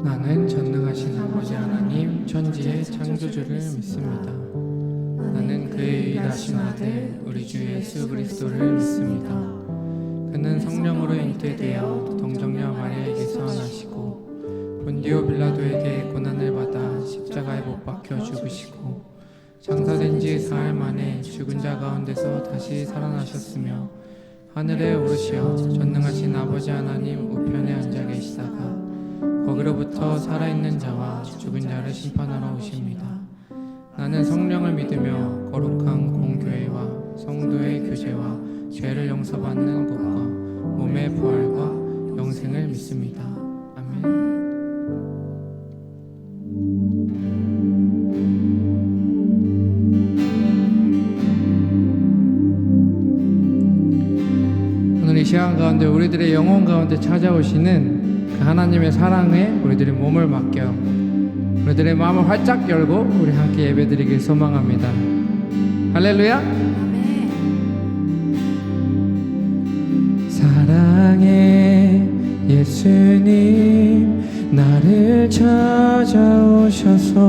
나는 전능하신 아버지 하나님 천지의 창조주를 믿습니다. 나는 그의 일하신 아들 우리 주 예수 그리스도를 믿습니다. 그는 성령으로 잉태되어 동정녀 마리아에게서 나시고 본디오 빌라도에게 고난을 받아 십자가에 못 박혀 죽으시고 장사된 지 사흘 만에 죽은 자 가운데서 다시 살아나셨으며 하늘에 오르시어 전능하신 아버지 하나님 우편에 앉아 계시다가 거기로부터 살아있는 자와 죽은 자를 심판하러 오십니다. 나는 성령을 믿으며 거룩한 공교회와 성도의 교제와 죄를 용서받는 것과 몸의 부활과 영생을 믿습니다. 아멘. 오늘 이 시간 가운데 우리들의 영혼 가운데 찾아오시는 그 하나님의 사랑에 우리들의 몸을 맡겨 우리들의 마음을 활짝 열고 우리 함께 예배드리길 소망합니다. 할렐루야. 사랑의 예수님 나를 찾아오셔서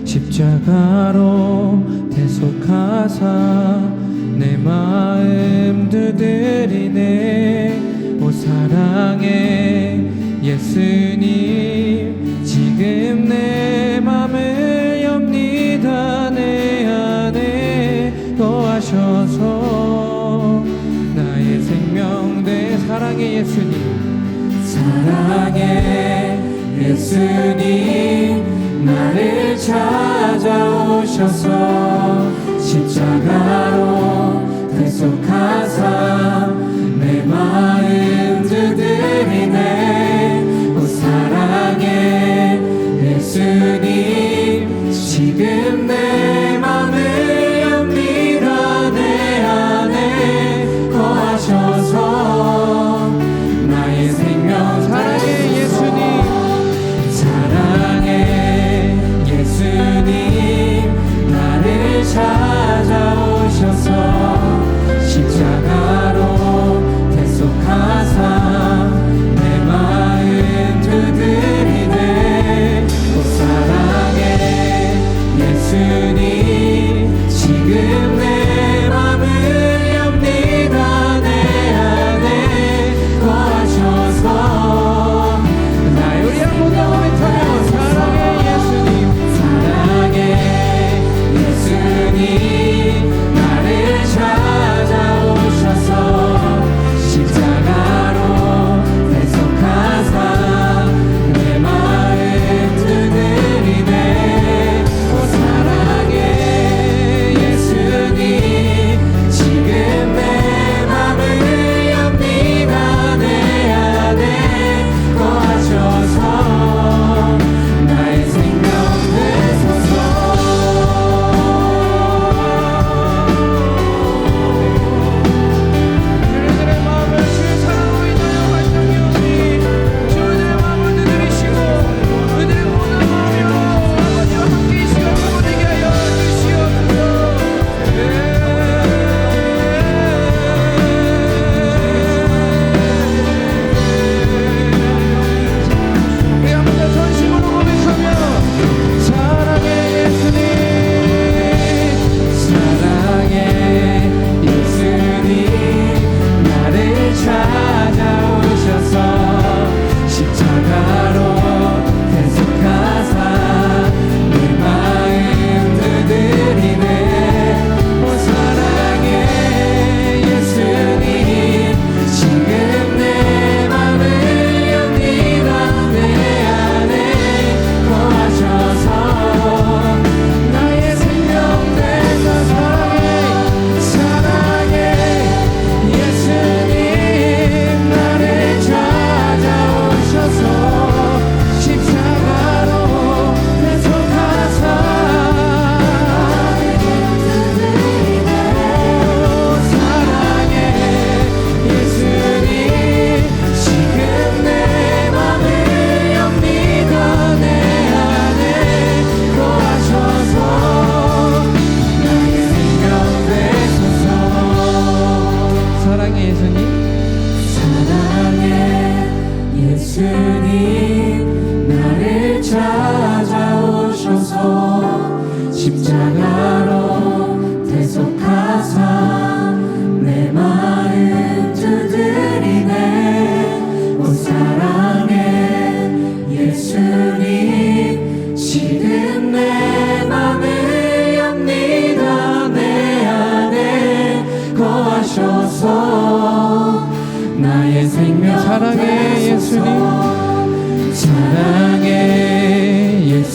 십자가로 대속하사 내 마음 두드리네. 오 사랑의 예수님 지금 내 맘을 엽니다. 내 안에 거하셔서 나의 생명 내 사랑의 예수님 사랑의 예수님 나를 찾아오셔서 십자가로 대속하사 내 마음 두드리네. 오 사랑의 예수님 지금 내 맘을 엽니다. 내 안에 거하셔서 나의 생명 사랑의 예수님 사랑의 예수님 나를 찾아오셔서 십자가로 대속하사 내 마음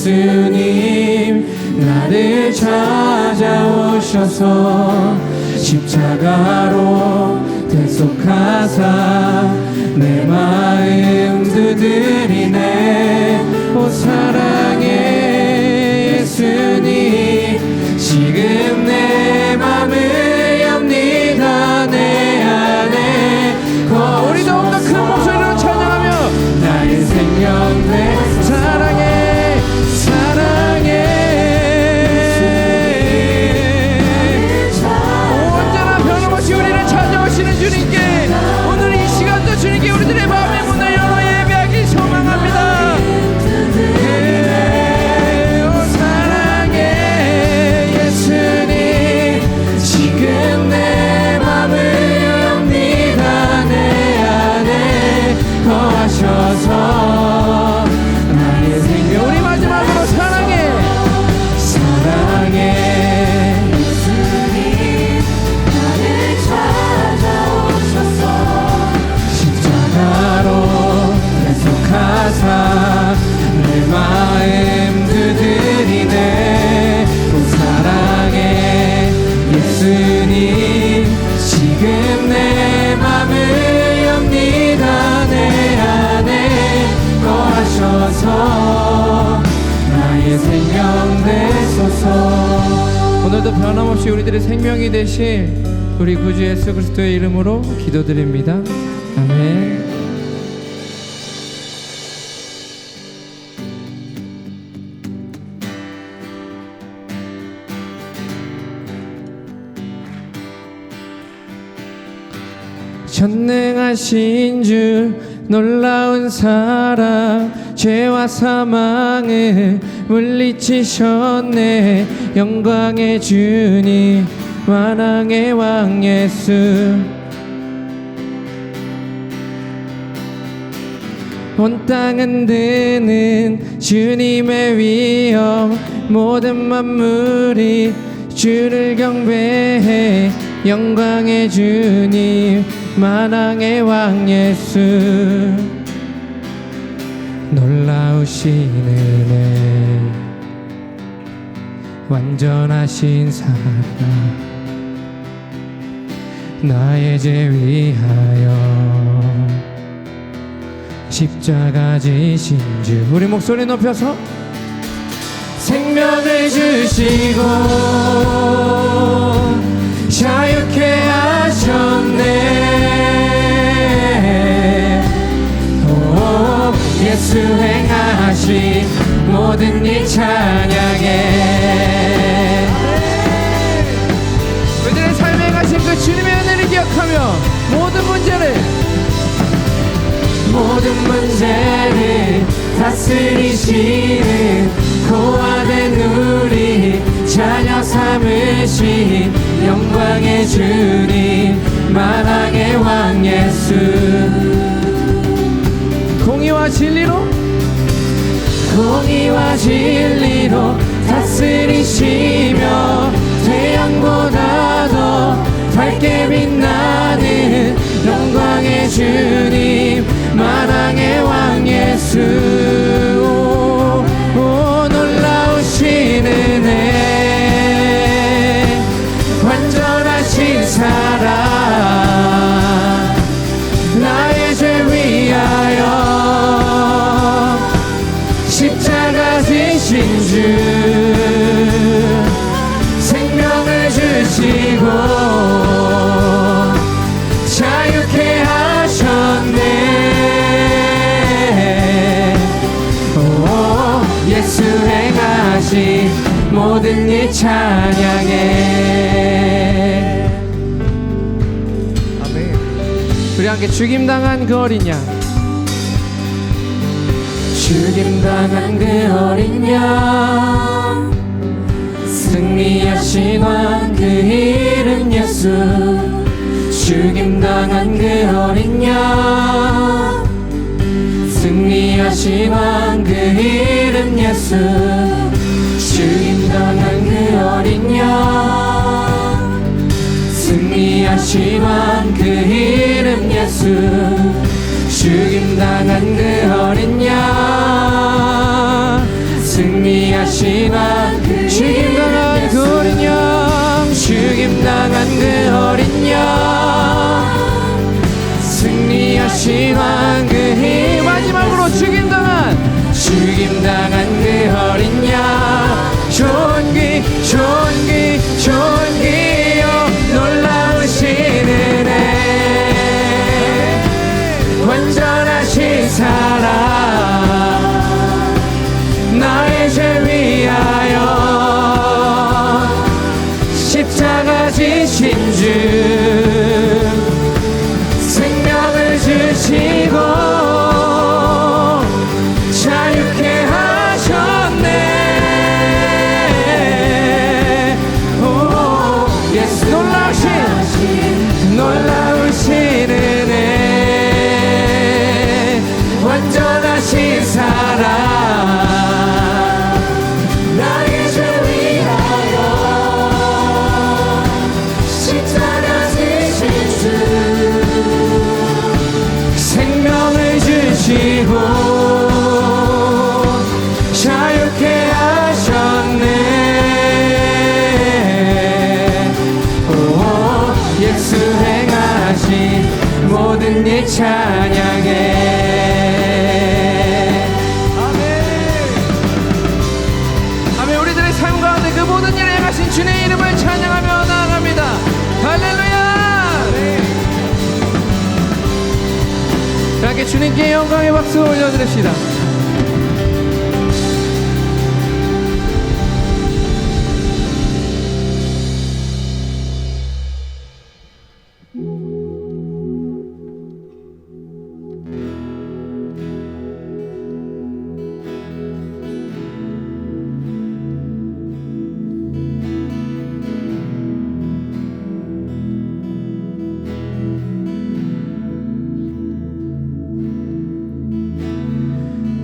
예수님 나를 찾아오셔서 십자가로 대속하사 내 마음 두드리네. 오 사랑의 예수님 지금 내 맘을 엽니다. 내 안에 우리 더욱더 큰 목소리로 찬양하며 나의 생명 내 사랑해 사랑해. 언제나 변함없이 우리를 찾아오시는 주님께 오늘 이 시간도 주님께 우리들의 마음의 문을 열어 예배하기 소망합니다. 나의 생명 우리 마지막으로 사랑해 사랑해 예수님 나를 찾아오셔서 십자가로 대속하사 내 마음 두드리네. 오 사랑해 예수님 지금 내 맘을 엽니다. 내 안에 거하셔서 나의 생명 되소서. 오늘도 변함없이 우리들의 생명이 되신 우리 구주 예수 그리스도의 이름으로 기도드립니다. 아멘. 전능하신 주 놀라운 사랑 죄와 사망을 물리치셨네. 영광의 주님 만왕의 왕 예수 온 땅은 드는 주님의 위엄 모든 만물이 주를 경배해. 영광의 주님 만왕의 왕 예수 놀라우신 은혜 완전하신 사랑 나의 죄 위하여 십자가 지신 주. 우리 목소리 높여서 생명을 주시고 자유케 하셨네. 오 예수 행하신 모든 일 찬양해. 우리들의 삶에 행하신 그 주님의 은혜를 기억하며 모든 문제를 다스리시는 고아된 우리 자녀 삼으신 영광의 주님 만왕의 왕 예수 공의와 진리로 다스리시며 태양보다 더 밝게 빛나는 영광의 주님 만왕의 왕 예수 오 놀라우신 은혜 완전하신 사랑 나의 죄 위하여 십자가 지신 주 생명을 주시고 자유케 하셨네. 오 예수 행하신 모든 일 찬양해. 아멘. 우리 함께 죽임당한 그 어린 양 죽임당한 그 어린 양 승리하신 왕 그 이름 예수 죽임당한 그 어린 양 승리하신 왕 그 이름 예수 죽임당한 그 어린 양 승리하신 왕 그 이름 예수 죽임당한 그 어린 양 승리 승리하시나 죽임당한 그 어린 양 죽임당한 그 어린 양 승리하신 왕그 힘 마지막으로 죽임당한 그 어린 양 존귀 존귀 존귀여 놀라우신 은혜 완전하신 사랑 나의 죄 위하여 십자가 지신 주 생명을 주시고 자유케 하셨네. 오, 예수 놀라우신 은혜 완전하신 사랑 나의 죄 위하여 십자가 지신 주 생명을 주시고 자유케 하셨네. 오, 예수 행하신 모든 일 찬양해. 아멘. 아멘. 우리들의 삶 가운데 그 모든 일을 행하신 주님의 이름을 찬양하며 나아갑니다. 할렐루야. 함께 주님께 영광의 박수 올려드립시다.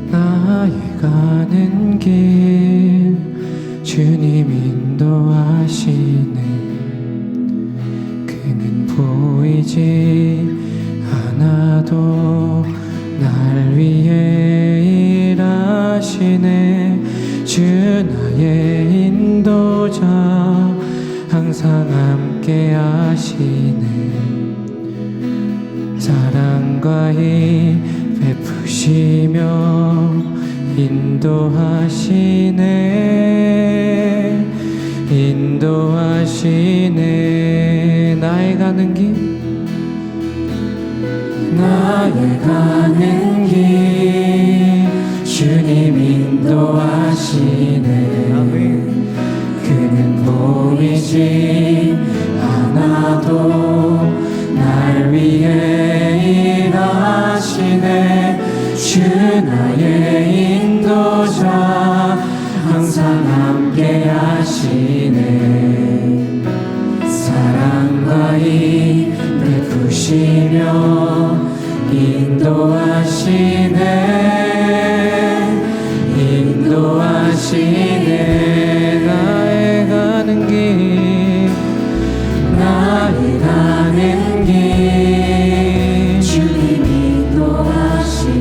나의 가는 길 주님 인도하시네. 그는 보이지 않아도 날 위해 일하시네. 주 나의 인도자 항상 함께 하시네. 사랑과 힘 베푸시며 인도하시네. 나의 가는 길 주님 인도하시네. 그는 보이지 않아도 날 위해 일하시네. 주 나의 인도자 항상 함께 하시네. 사랑과 힘 베푸시며 인도하시네. 나의 가는 길 주님 인도하시네.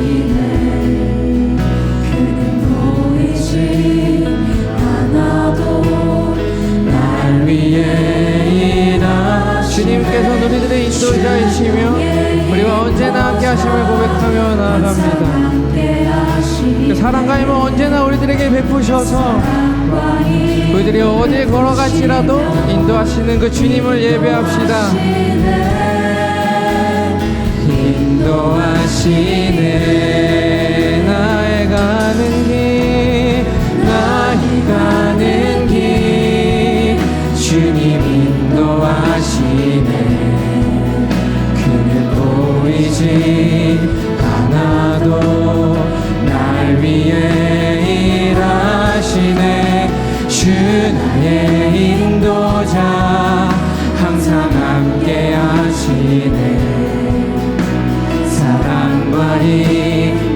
그는 보이지 않아도 날 위해 일하 주님께서 우리들의 인도자이시며 우리와 언제나 함께 하심을 고백하며 나아갑니다. 그 사랑과 힘을 언제나 우리들에게 베푸셔서 우리들이 어디에 걸어갈지라도 인도하시는 그 주님을 예배합시다. 인도하시네. 나의 가는 길 주님 인도하시네. 그는 보이지 않아도 날 위해 일하시네. 주 나의 인도자 항상 함께 하시네. 사랑과 힘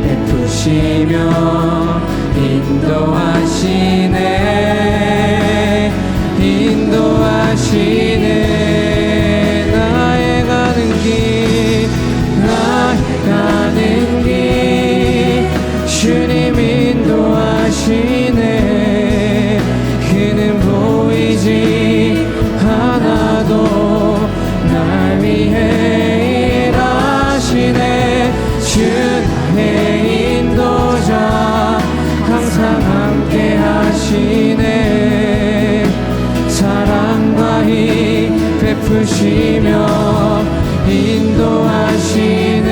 베푸시며 인도하시네.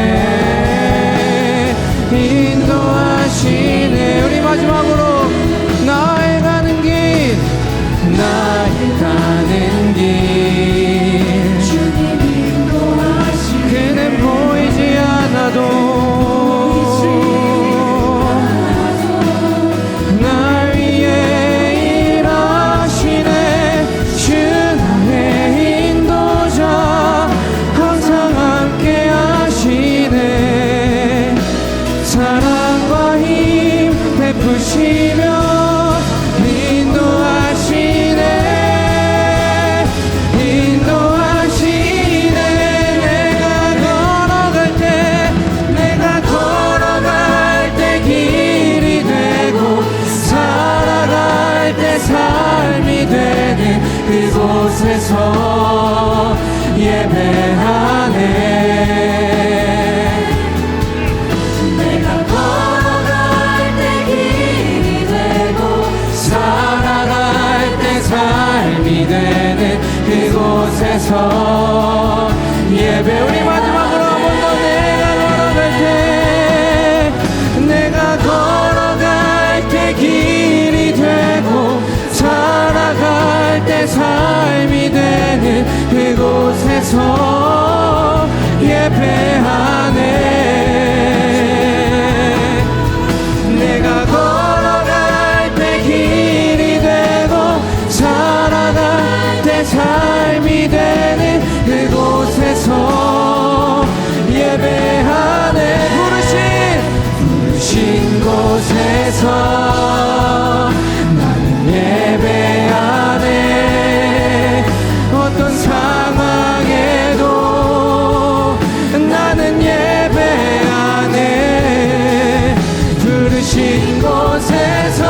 우리 마지막으로 나의 가는 길 그는 보이지 않아도 날 위해 일하시네. 주 나의 인도자 항상 함께 하시네. 사랑과 힘 베푸시며 그곳에서 예배하네. 내가 걸어갈 때 길이 되고 살아갈 때 삶이 되는 그곳에서 예배. 우리 마지막으로 한 번 더 내가 걸어갈 때 길이 되고 살아갈 때 삶이 되는 그곳에서 예배하네. 내가 걸어갈 때 길이 되고 살아갈 때 삶이 되는 그곳에서 예배하네. 부르신 곳에서 나는 예배하네. 어떤 상황에도 나는 예배하네. 부르신 곳에서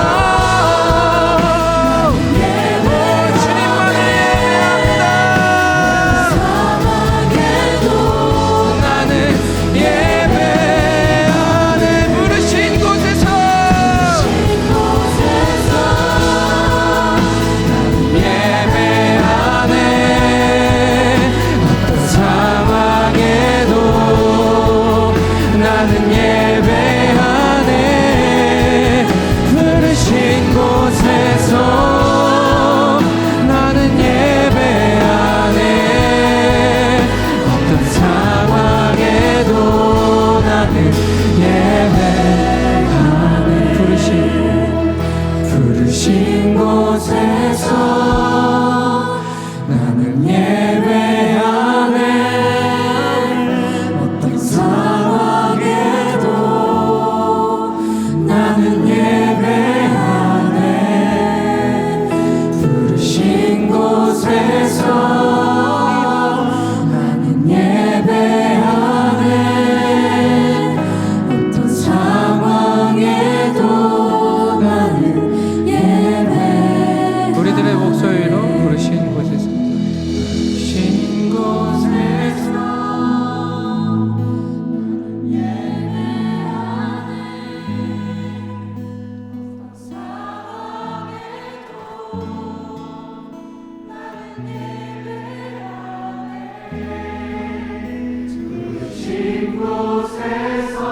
주님만을 예배한다. 나는 예배하네. 부르신 곳에서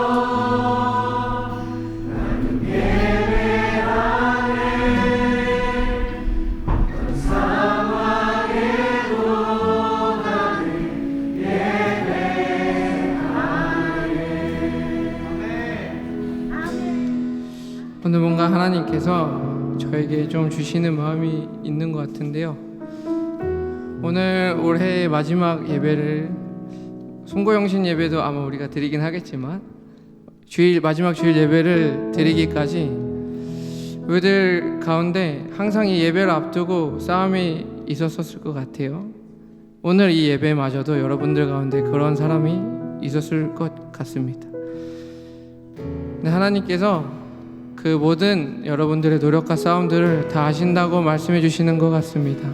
오늘 뭔가 하나님께서 저에게 좀 주시는 마음이 있는 것 같은데요. 오늘 올해의 마지막 예배를 송고영신 예배도 아마 우리가 드리긴 하겠지만 마지막 주일 예배를 드리기까지 우리들 가운데 항상 이 예배를 앞두고 싸움이 있었을 것 같아요. 오늘 이 예배마저도 여러분들 가운데 그런 사람이 있었을 것 같습니다. 근데 하나님께서 그 모든 여러분들의 노력과 싸움들을 다 아신다고 말씀해 주시는 것 같습니다.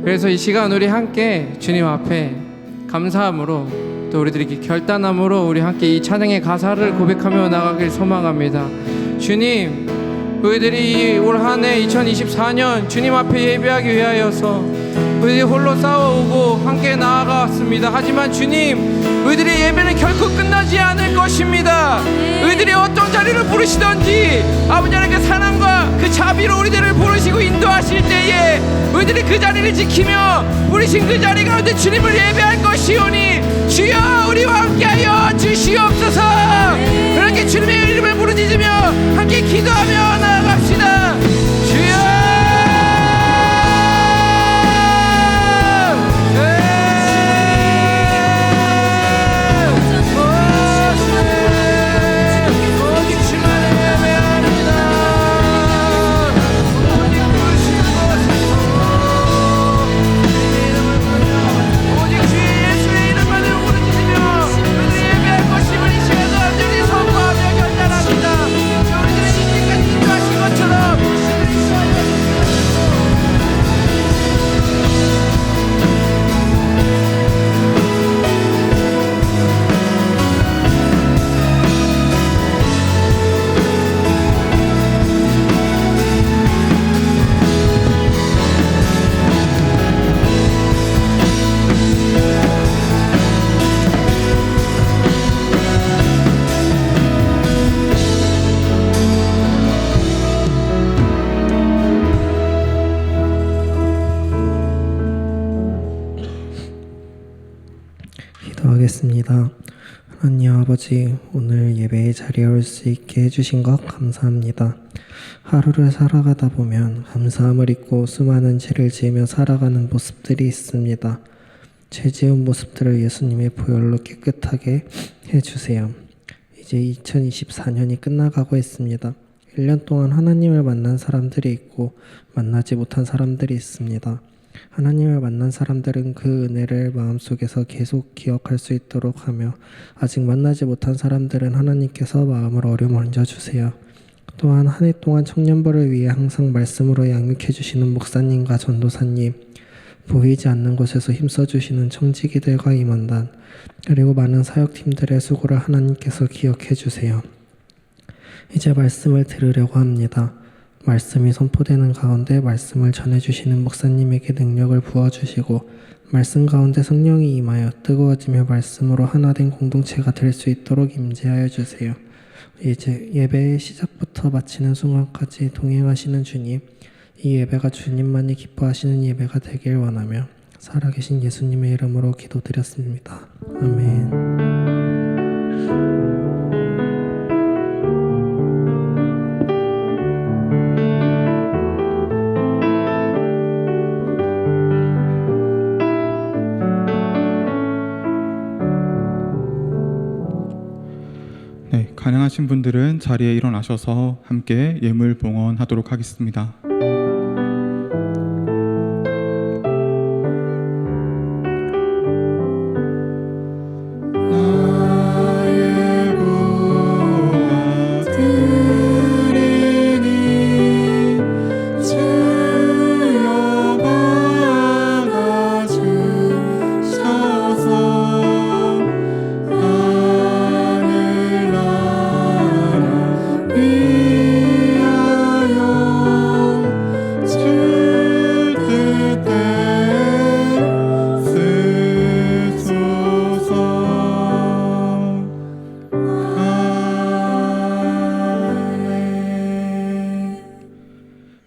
그래서 이 시간 우리 함께 주님 앞에 감사함으로 또 우리들이 이렇게 결단함으로 우리 함께 이 찬양의 가사를 고백하며 나가길 소망합니다. 주님, 우리들이 올 한 해 2024년 주님 앞에 예배하기 위하여서 우리들이 홀로 싸워오고 함께 나아가왔습니다. 하지만 주님, 우리들의 예배는 결코 끝나지 않을 것입니다. 우리들이 어떤 자리를 부르시던지 아버지 하나님께 사랑과 그 자비로 우리들을 부르시고 인도하실 때에 우리들이 그 자리를 지키며 부르신 그 자리 가운데 주님을 예배할 것이오니 주여 우리와 함께하여 주시옵소서. 그렇게 주님의 이름을 부르짖으며 함께 기도하며 나아갑시다. 주여. 기도하겠습니다. 하나님 아버지, 오늘 예배의 자리에 올 수 있게 해주신 것 감사합니다. 하루를 살아가다 보면 감사함을 잊고 수많은 죄를 지으며 살아가는 모습들이 있습니다. 죄 지은 모습들을 예수님의 보혈로 깨끗하게 해주세요. 이제 2024년이 끝나가고 있습니다. 1년 동안 하나님을 만난 사람들이 있고 만나지 못한 사람들이 있습니다. 하나님을 만난 사람들은 그 은혜를 마음속에서 계속 기억할 수 있도록 하며, 아직 만나지 못한 사람들은 하나님께서 마음을 어루만져 주세요. 또한 한 해 동안 청년부를 위해 항상 말씀으로 양육해 주시는 목사님과 전도사님, 보이지 않는 곳에서 힘써 주시는 청지기들과 임원단, 그리고 많은 사역팀들의 수고를 하나님께서 기억해 주세요. 이제 말씀을 들으려고 합니다. 말씀이 선포되는 가운데 말씀을 전해주시는 목사님에게 능력을 부어주시고, 말씀 가운데 성령이 임하여 뜨거워지며 말씀으로 하나된 공동체가 될 수 있도록 임재하여 주세요. 이제 예배의 시작부터 마치는 순간까지 동행하시는 주님, 이 예배가 주님만이 기뻐하시는 예배가 되길 원하며 살아계신 예수님의 이름으로 기도드렸습니다. 아멘. 네, 가능하신 분들은 자리에 일어나셔서 함께 예물 봉헌하도록 하겠습니다.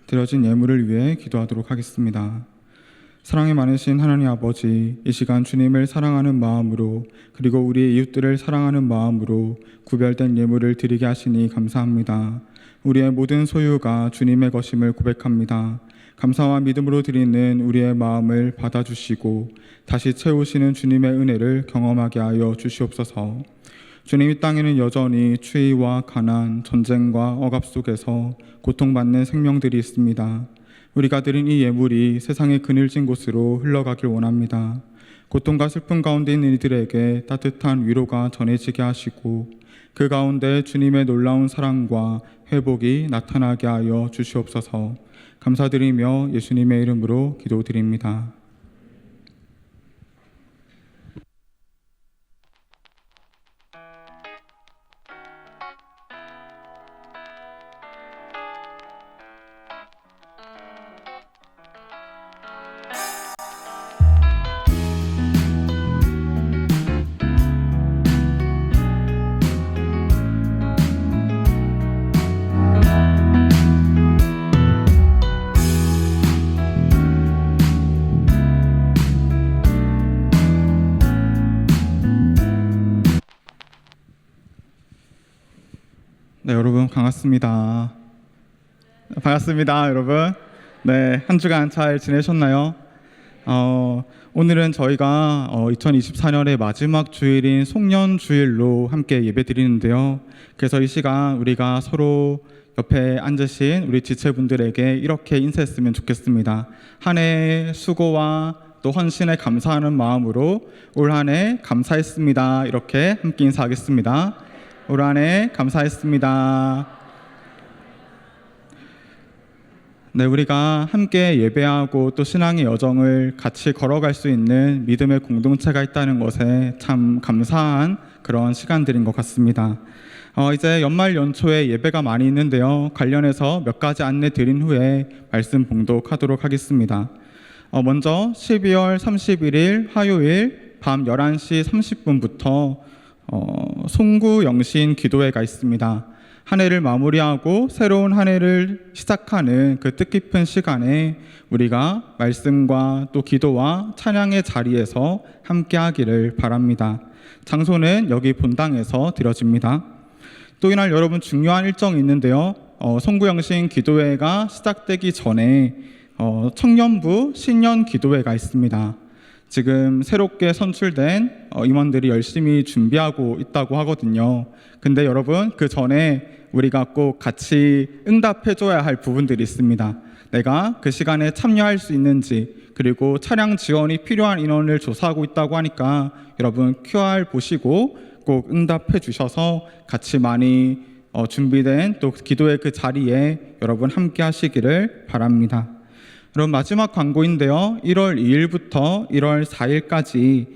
드려진 예물을 위해 기도하도록 하겠습니다. 사랑이 많으신 하나님 아버지, 이 시간 주님을 사랑하는 마음으로, 그리고 우리의 이웃들을 사랑하는 마음으로 구별된 예물을 드리게 하시니 감사합니다. 우리의 모든 소유가 주님의 것임을 고백합니다. 감사와 믿음으로 드리는 우리의 마음을 받아주시고 다시 채우시는 주님의 은혜를 경험하게 하여 주시옵소서. 주님, 이 땅에는 여전히 추위와 가난, 전쟁과 억압 속에서 고통받는 생명들이 있습니다. 우리가 드린 이 예물이 세상의 그늘진 곳으로 흘러가길 원합니다. 고통과 슬픔 가운데 있는 이들에게 따뜻한 위로가 전해지게 하시고, 그 가운데 주님의 놀라운 사랑과 회복이 나타나게 하여 주시옵소서. 감사드리며 예수님의 이름으로 기도드립니다. 여러분 반갑습니다. 반갑습니다, 여러분. 네, 한 주간 잘 지내셨나요? 오늘은 저희가 2024년의 마지막 주일인 송년주일로 함께 예배드리는데요. 그래서 이 시간 우리가 서로 옆에 앉으신 우리 지체분들에게 이렇게 인사했으면 좋겠습니다. 한 해 수고와 또 헌신에 감사하는 마음으로 올 한 해 감사했습니다. 이렇게 함께 인사하겠습니다. 올 한 해 감사했습니다. 네, 우리가 함께 예배하고 또 신앙의 여정을 같이 걸어갈 수 있는 믿음의 공동체가 있다는 것에 참 감사한 그런 시간들인 것 같습니다. 이제 연말 연초에 예배가 많이 있는데요. 관련해서 몇 가지 안내 드린 후에 말씀 봉독하도록 하겠습니다. 먼저 12월 31일 화요일 밤 11시 30분부터 송구 영신 기도회가 있습니다. 한 해를 마무리하고 새로운 한 해를 시작하는 그 뜻깊은 시간에 우리가 말씀과 또 기도와 찬양의 자리에서 함께 하기를 바랍니다. 장소는 여기 본당에서 드려집니다. 또 이날 여러분 중요한 일정이 있는데요. 송구영신 기도회가 시작되기 전에 청년부 신년 기도회가 있습니다. 지금 새롭게 선출된 임원들이 열심히 준비하고 있다고 하거든요. 근데 여러분 그 전에 우리가 꼭 같이 응답해줘야 할 부분들이 있습니다. 내가 그 시간에 참여할 수 있는지, 그리고 차량 지원이 필요한 인원을 조사하고 있다고 하니까 여러분 QR 보시고 꼭 응답해 주셔서 같이 많이 준비된 또 기도의 그 자리에 여러분 함께 하시기를 바랍니다. 그럼 마지막 광고인데요. 1월 2일부터 1월 4일까지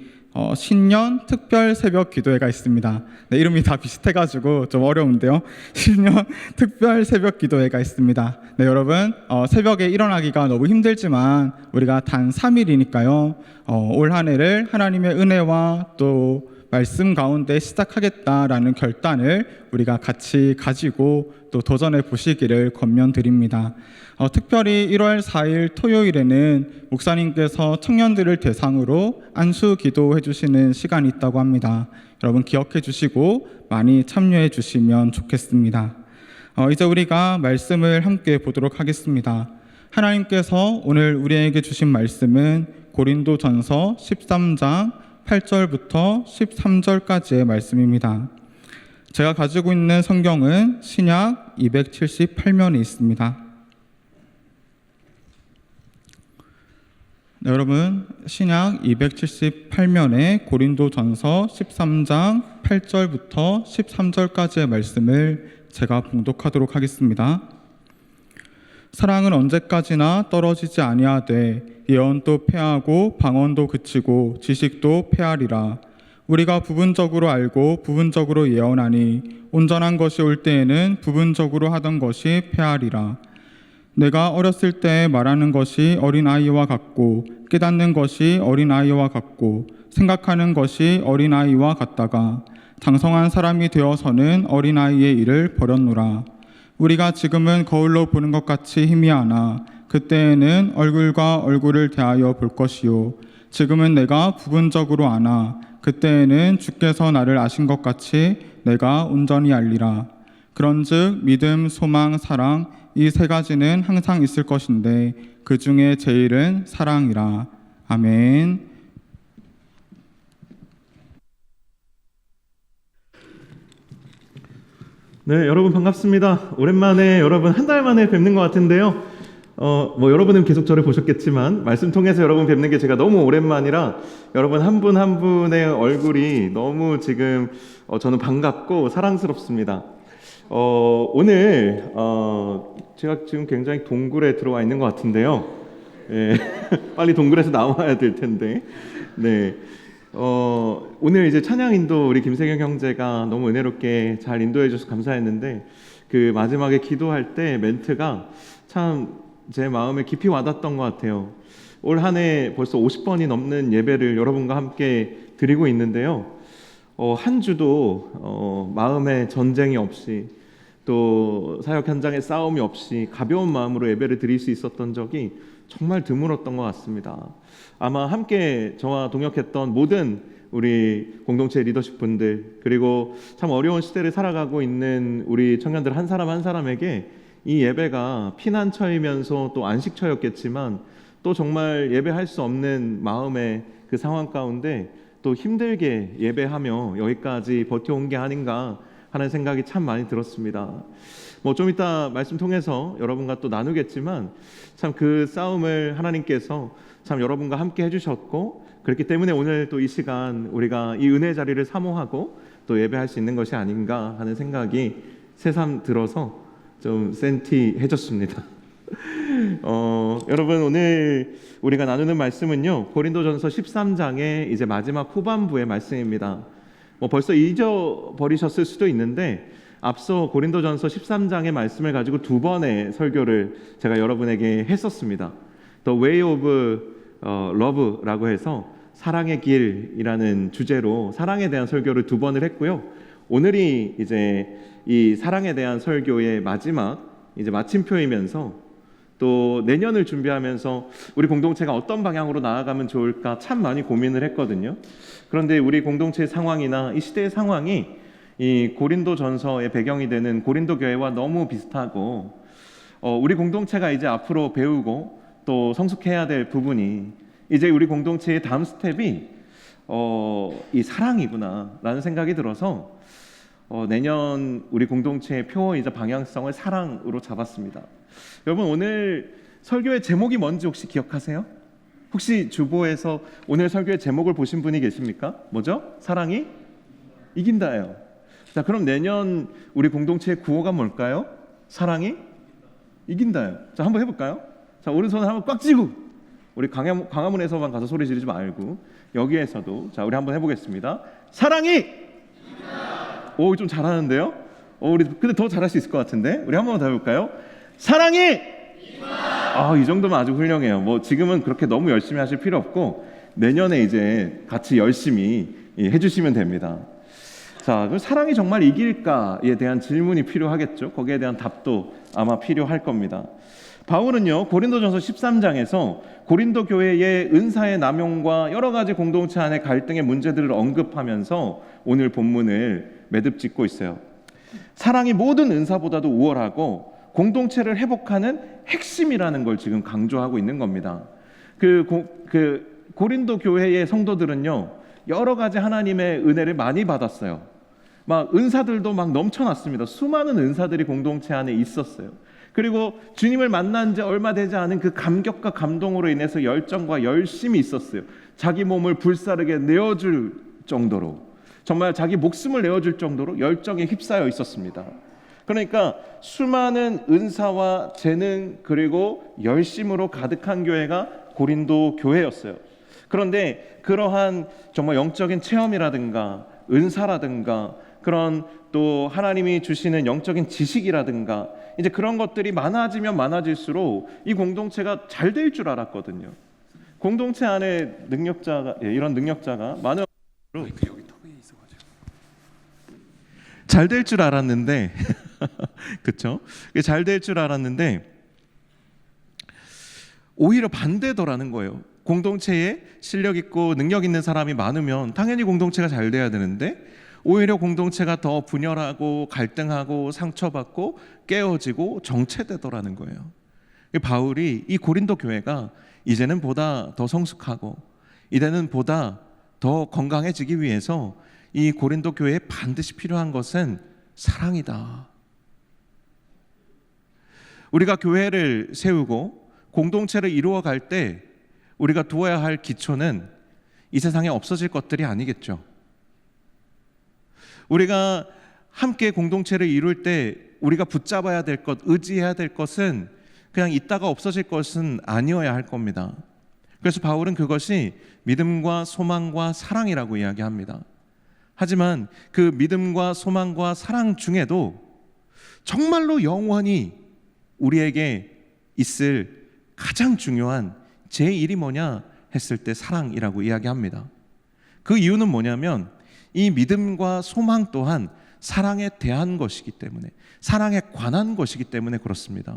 신년 특별 새벽 기도회가 있습니다. 네, 이름이 다 비슷해가지고 좀 어려운데요. 신년 특별 새벽 기도회가 있습니다. 네, 여러분 새벽에 일어나기가 너무 힘들지만 우리가 단 3일이니까요. 올 한 해를 하나님의 은혜와 또 말씀 가운데 시작하겠다라는 결단을 우리가 같이 가지고 또 도전해 보시기를 권면드립니다. 특별히 1월 4일 토요일에는 목사님께서 청년들을 대상으로 안수 기도해 주시는 시간이 있다고 합니다. 여러분 기억해 주시고 많이 참여해 주시면 좋겠습니다. 이제 우리가 말씀을 함께 보도록 하겠습니다. 하나님께서 오늘 우리에게 주신 말씀은 고린도전서 13장 8절부터 13절까지의 말씀입니다. 제가 가지고 있는 성경은 신약 278면에 있습니다. 네, 여러분 신약 278면에 고린도전서 13장 8절부터 13절까지의 말씀을 제가 봉독하도록 하겠습니다. 사랑은 언제까지나 떨어지지 아니하되 예언도 패하고 방언도 그치고 지식도 패하리라. 우리가 부분적으로 알고 부분적으로 예언하니 온전한 것이 올 때에는 부분적으로 하던 것이 패하리라. 내가 어렸을 때 말하는 것이 어린아이와 같고 깨닫는 것이 어린아이와 같고 생각하는 것이 어린아이와 같다가 장성한 사람이 되어서는 어린아이의 일을 버렸노라. 우리가 지금은 거울로 보는 것 같이 희미하나 그때에는 얼굴과 얼굴을 대하여 볼 것이요 지금은 내가 부분적으로 아나 그때에는 주께서 나를 아신 것 같이 내가 온전히 알리라. 그런즉 믿음, 소망, 사랑 이 세 가지는 항상 있을 것인데 그 중에 제일은 사랑이라. 아멘. 네, 여러분 반갑습니다. 오랜만에 여러분 한 달 만에 뵙는 것 같은데요. 여러분은 계속 저를 보셨겠지만 말씀 통해서 여러분 뵙는 게 제가 너무 오랜만이라 여러분 한 분 한 분의 얼굴이 너무 지금 저는 반갑고 사랑스럽습니다. 오늘 제가 지금 굉장히 동굴에 들어와 있는 것 같은데요. 예, 빨리 동굴에서 나와야 될 텐데. 네. 오늘 이제 찬양 인도 우리 김세경 형제가 너무 은혜롭게 잘 인도해 줘서 감사했는데 그 마지막에 기도할 때 멘트가 참 제 마음에 깊이 와닿았던 것 같아요. 올 한 해 벌써 50번이 넘는 예배를 여러분과 함께 드리고 있는데요. 한 주도 마음에 전쟁이 없이 또 사역 현장에 싸움이 없이 가벼운 마음으로 예배를 드릴 수 있었던 적이 정말 드물었던 것 같습니다. 아마 함께 저와 동역했던 모든 우리 공동체 리더십 분들, 그리고 참 어려운 시대를 살아가고 있는 우리 청년들 한 사람 한 사람에게 이 예배가 피난처이면서 또 안식처였겠지만 또 정말 예배할 수 없는 마음의 그 상황 가운데 또 힘들게 예배하며 여기까지 버텨온 게 아닌가 하는 생각이 참 많이 들었습니다. 뭐 좀 이따 말씀 통해서 여러분과 또 나누겠지만 참 그 싸움을 하나님께서 참 여러분과 함께 해주셨고, 그렇기 때문에 오늘 또 이 시간 우리가 이 은혜 자리를 사모하고 또 예배할 수 있는 것이 아닌가 하는 생각이 새삼 들어서 좀 센티해졌습니다. 여러분, 오늘 우리가 나누는 말씀은요, 고린도전서 13장의 이제 마지막 후반부의 말씀입니다. 뭐 벌써 잊어버리셨을 수도 있는데 앞서 고린도전서 13장의 말씀을 가지고 두 번의 설교를 제가 여러분에게 했었습니다. The Way of Love라고 해서 사랑의 길이라는 주제로 사랑에 대한 설교를 두 번을 했고요. 오늘이 이제 이 사랑에 대한 설교의 마지막 이제 마침표이면서 또 내년을 준비하면서 우리 공동체가 어떤 방향으로 나아가면 좋을까 참 많이 고민을 했거든요. 그런데 우리 공동체의 상황이나 이 시대의 상황이 이 고린도전서의 배경이 되는 고린도 교회와 너무 비슷하고, 우리 공동체가 이제 앞으로 배우고 또 성숙해야 될 부분이 이제 우리 공동체의 다음 스텝이 이 사랑이구나라는 생각이 들어서 내년 우리 공동체의 표어이자 방향성을 사랑으로 잡았습니다. 여러분, 오늘 설교의 제목이 뭔지 혹시 기억하세요? 혹시 주보에서 오늘 설교의 제목을 보신 분이 계십니까? 뭐죠? 사랑이 이긴다예요. 자, 그럼 내년 우리 공동체의 구호가 뭘까요? 사랑이 이긴다예요. 자, 한번 해볼까요? 자, 오른손을 한번 꽉 쥐고, 우리 광화문에서만 가서 소리 지르지 말고 여기에서도, 자, 우리 한번 해보겠습니다. 사랑이 오, 좀 잘하는데요? 우리 근데 더 잘할 수 있을 것 같은데 우리 한 번만 더 해볼까요? 사랑이 이 정도면 아주 훌륭해요. 뭐 지금은 그렇게 너무 열심히 하실 필요 없고 내년에 이제 같이 열심히 해주시면 됩니다. 자, 그럼 사랑이 정말 이길까에 대한 질문이 필요하겠죠. 거기에 대한 답도 아마 필요할 겁니다. 바울은요, 고린도전서 13장에서 고린도 교회의 은사의 남용과 여러 가지 공동체 안의 갈등의 문제들을 언급하면서 오늘 본문을 매듭짓고 있어요. 사랑이 모든 은사보다도 우월하고 공동체를 회복하는 핵심이라는 걸 지금 강조하고 있는 겁니다. 고린도 교회의 성도들은요, 여러 가지 하나님의 은혜를 많이 받았어요. 막 은사들도 막 넘쳐났습니다. 수많은 은사들이 공동체 안에 있었어요. 그리고 주님을 만난 지 얼마 되지 않은 그 감격과 감동으로 인해서 열정과 열심이 있었어요. 자기 몸을 불사르게 내어줄 정도로, 정말 자기 목숨을 내어줄 정도로 열정에 휩싸여 있었습니다. 그러니까 수많은 은사와 재능 그리고 열심으로 가득한 교회가 고린도 교회였어요. 그런데 그러한 정말 영적인 체험이라든가 은사라든가 그런 또 하나님이 주시는 영적인 지식이라든가 이제 그런 것들이 많아지면 많아질수록 이 공동체가 잘 될 줄 알았거든요. 공동체 안에 이런 능력자가 많은 잘 될 줄 알았는데 그렇죠? 잘 될 줄 알았는데 오히려 반대더라는 거예요. 공동체에 실력 있고 능력 있는 사람이 많으면 당연히 공동체가 잘 돼야 되는데 오히려 공동체가 더 분열하고 갈등하고 상처받고 깨어지고 정체되더라는 거예요. 바울이 이 고린도 교회가 이제는 보다 더 성숙하고 이제는 보다 더 건강해지기 위해서 이 고린도 교회에 반드시 필요한 것은 사랑이다. 우리가 교회를 세우고 공동체를 이루어갈 때 우리가 두어야 할 기초는 이 세상에 없어질 것들이 아니겠죠. 우리가 함께 공동체를 이룰 때 우리가 붙잡아야 될 것, 의지해야 될 것은 그냥 있다가 없어질 것은 아니어야 할 겁니다. 그래서 바울은 그것이 믿음과 소망과 사랑이라고 이야기합니다. 하지만 그 믿음과 소망과 사랑 중에도 정말로 영원히 우리에게 있을 가장 중요한 제1이 뭐냐 했을 때 사랑이라고 이야기합니다. 그 이유는 뭐냐면 이 믿음과 소망 또한 사랑에 대한 것이기 때문에, 사랑에 관한 것이기 때문에 그렇습니다.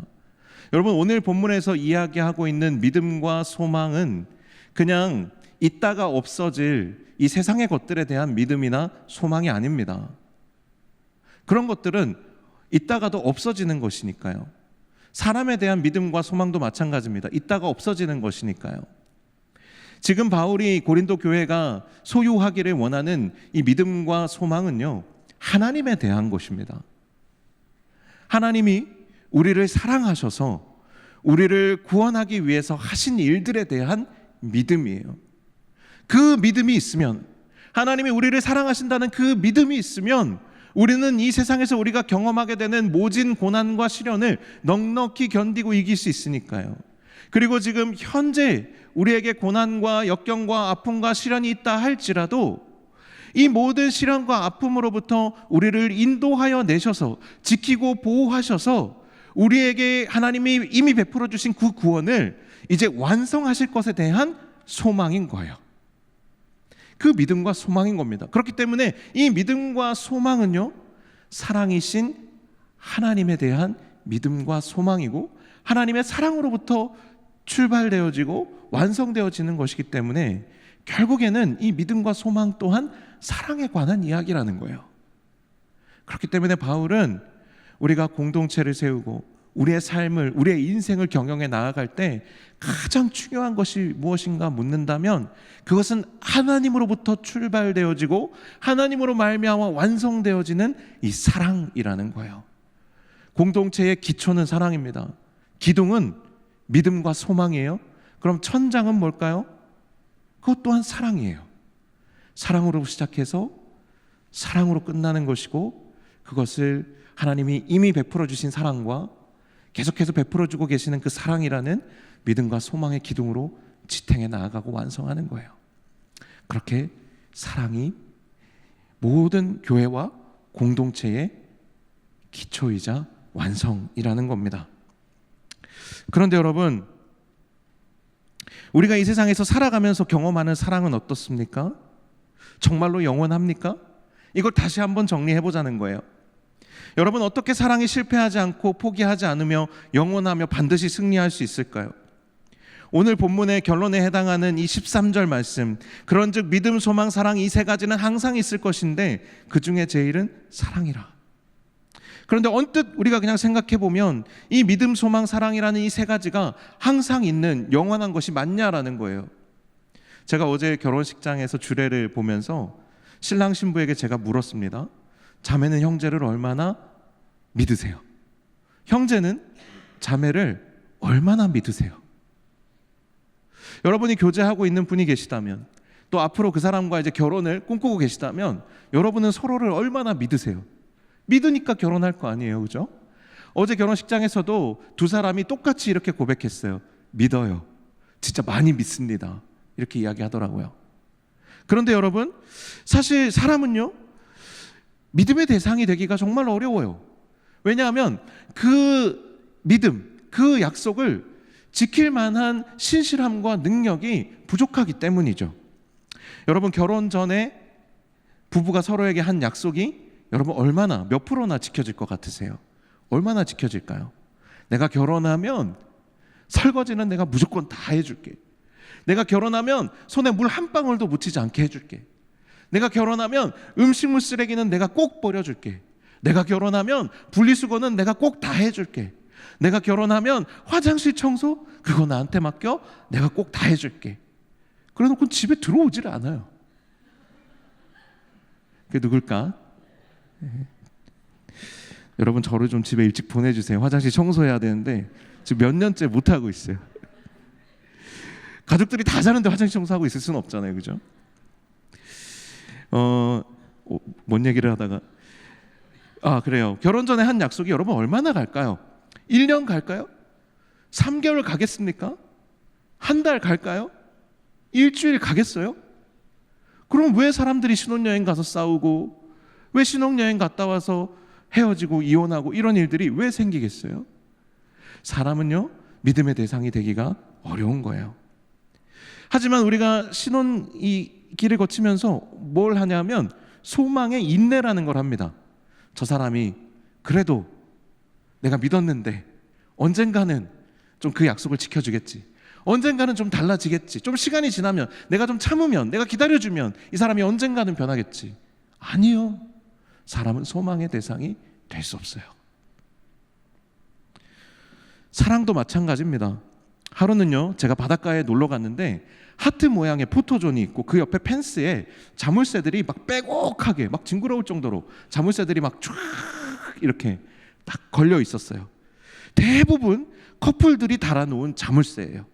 여러분, 오늘 본문에서 이야기하고 있는 믿음과 소망은 그냥 있다가 없어질 이 세상의 것들에 대한 믿음이나 소망이 아닙니다. 그런 것들은 있다가도 없어지는 것이니까요. 사람에 대한 믿음과 소망도 마찬가지입니다. 있다가 없어지는 것이니까요. 지금 바울이 고린도 교회가 소유하기를 원하는 이 믿음과 소망은요, 하나님에 대한 것입니다. 하나님이 우리를 사랑하셔서 우리를 구원하기 위해서 하신 일들에 대한 믿음이에요. 그 믿음이 있으면, 하나님이 우리를 사랑하신다는 그 믿음이 있으면 우리는 이 세상에서 우리가 경험하게 되는 모진 고난과 시련을 넉넉히 견디고 이길 수 있으니까요. 그리고 지금 현재 우리에게 고난과 역경과 아픔과 시련이 있다 할지라도 이 모든 시련과 아픔으로부터 우리를 인도하여 내셔서 지키고 보호하셔서 우리에게 하나님이 이미 베풀어 주신 그 구원을 이제 완성하실 것에 대한 소망인 거예요. 그 믿음과 소망인 겁니다. 그렇기 때문에 이 믿음과 소망은요, 사랑이신 하나님에 대한 믿음과 소망이고 하나님의 사랑으로부터 출발되어지고 완성되어지는 것이기 때문에 결국에는 이 믿음과 소망 또한 사랑에 관한 이야기라는 거예요. 그렇기 때문에 바울은 우리가 공동체를 세우고 우리의 삶을, 우리의 인생을 경영해 나아갈 때 가장 중요한 것이 무엇인가 묻는다면 그것은 하나님으로부터 출발되어지고 하나님으로 말미암아 완성되어지는 이 사랑이라는 거예요. 공동체의 기초는 사랑입니다. 기둥은 믿음과 소망이에요. 그럼 천장은 뭘까요? 그것 또한 사랑이에요. 사랑으로 시작해서 사랑으로 끝나는 것이고, 그것을 하나님이 이미 베풀어 주신 사랑과 계속해서 베풀어 주고 계시는 그 사랑이라는 믿음과 소망의 기둥으로 지탱해 나아가고 완성하는 거예요. 그렇게 사랑이 모든 교회와 공동체의 기초이자 완성이라는 겁니다. 그런데 여러분, 우리가 이 세상에서 살아가면서 경험하는 사랑은 어떻습니까? 정말로 영원합니까? 이걸 다시 한번 정리해 보자는 거예요. 여러분, 어떻게 사랑이 실패하지 않고 포기하지 않으며 영원하며 반드시 승리할 수 있을까요? 오늘 본문의 결론에 해당하는 이 13절 말씀, 그런즉 믿음, 소망, 사랑 이 세 가지는 항상 있을 것인데 그 중에 제일은 사랑이라. 그런데 언뜻 우리가 그냥 생각해 보면 이 믿음, 소망, 사랑이라는 이 세 가지가 항상 있는 영원한 것이 맞냐라는 거예요. 제가 어제 결혼식장에서 주례를 보면서 신랑 신부에게 제가 물었습니다. 자매는 형제를 얼마나 믿으세요? 형제는 자매를 얼마나 믿으세요? 여러분이 교제하고 있는 분이 계시다면, 또 앞으로 그 사람과 이제 결혼을 꿈꾸고 계시다면 여러분은 서로를 얼마나 믿으세요? 믿으니까 결혼할 거 아니에요, 그죠? 어제 결혼식장에서도 두 사람이 똑같이 이렇게 고백했어요. 믿어요. 진짜 많이 믿습니다. 이렇게 이야기하더라고요. 그런데 여러분, 사실 사람은요, 믿음의 대상이 되기가 정말 어려워요. 왜냐하면 그 믿음, 그 약속을 지킬 만한 신실함과 능력이 부족하기 때문이죠. 여러분, 결혼 전에 부부가 서로에게 한 약속이 여러분 얼마나, 몇 프로나 지켜질 것 같으세요? 얼마나 지켜질까요? 내가 결혼하면 설거지는 내가 무조건 다 해줄게. 내가 결혼하면 손에 물 한 방울도 묻히지 않게 해줄게. 내가 결혼하면 음식물 쓰레기는 내가 꼭 버려줄게. 내가 결혼하면 분리수거는 내가 꼭 다 해줄게. 내가 결혼하면 화장실 청소 그거 나한테 맡겨. 내가 꼭 다 해줄게. 그래놓고 집에 들어오질 않아요. 그게 누굴까? 여러분, 저를 좀 집에 일찍 보내주세요. 화장실 청소해야 되는데 지금 몇 년째 못하고 있어요. 가족들이 다 자는데 화장실 청소하고 있을 수는 없잖아요, 그죠? 뭔 얘기를 하다가 그래요. 결혼 전에 한 약속이 여러분 얼마나 갈까요? 1년 갈까요? 3개월 가겠습니까? 한 달 갈까요? 일주일 가겠어요? 그럼 왜 사람들이 신혼여행 가서 싸우고, 왜 신혼여행 갔다 와서 헤어지고 이혼하고 이런 일들이 왜 생기겠어요? 사람은요, 믿음의 대상이 되기가 어려운 거예요. 하지만 우리가 신혼 이 길을 거치면서 뭘 하냐면 소망의 인내라는 걸 합니다. 저 사람이 그래도 내가 믿었는데 언젠가는 좀 그 약속을 지켜주겠지. 언젠가는 좀 달라지겠지. 좀 시간이 지나면, 내가 좀 참으면, 내가 기다려주면 이 사람이 언젠가는 변하겠지. 아니요. 사람은 소망의 대상이 될 수 없어요. 사랑도 마찬가지입니다. 하루는요, 제가 바닷가에 놀러 갔는데 하트 모양의 포토존이 있고 그 옆에 펜스에 자물쇠들이 막 빼곡하게 막 징그러울 정도로 자물쇠들이 막 쫙 이렇게 딱 걸려 있었어요. 대부분 커플들이 달아놓은 자물쇠예요.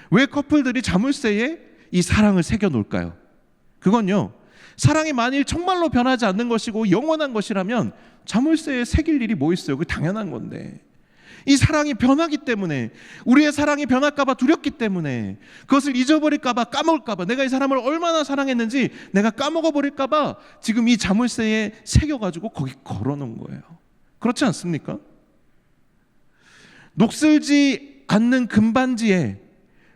왜 커플들이 자물쇠에 이 사랑을 새겨 놓을까요? 그건요, 사랑이 만일 정말로 변하지 않는 것이고 영원한 것이라면 자물쇠에 새길 일이 뭐 있어요? 그게 당연한 건데, 이 사랑이 변하기 때문에, 우리의 사랑이 변할까봐 두렵기 때문에, 그것을 잊어버릴까봐, 까먹을까봐, 내가 이 사람을 얼마나 사랑했는지 내가 까먹어버릴까봐 지금 이 자물쇠에 새겨가지고 거기 걸어놓은 거예요. 그렇지 않습니까? 녹슬지 않는 금반지에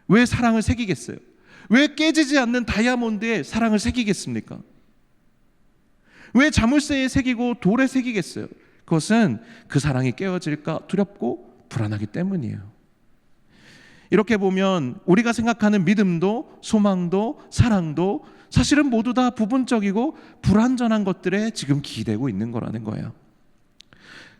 왜 사랑을 새기겠어요? 왜 깨지지 않는 다이아몬드에 사랑을 새기겠습니까? 왜 자물쇠에 새기고 돌에 새기겠어요? 그것은 그 사랑이 깨어질까 두렵고 불안하기 때문이에요. 이렇게 보면 우리가 생각하는 믿음도 소망도 사랑도 사실은 모두 다 부분적이고 불완전한 것들에 지금 기대고 있는 거라는 거예요.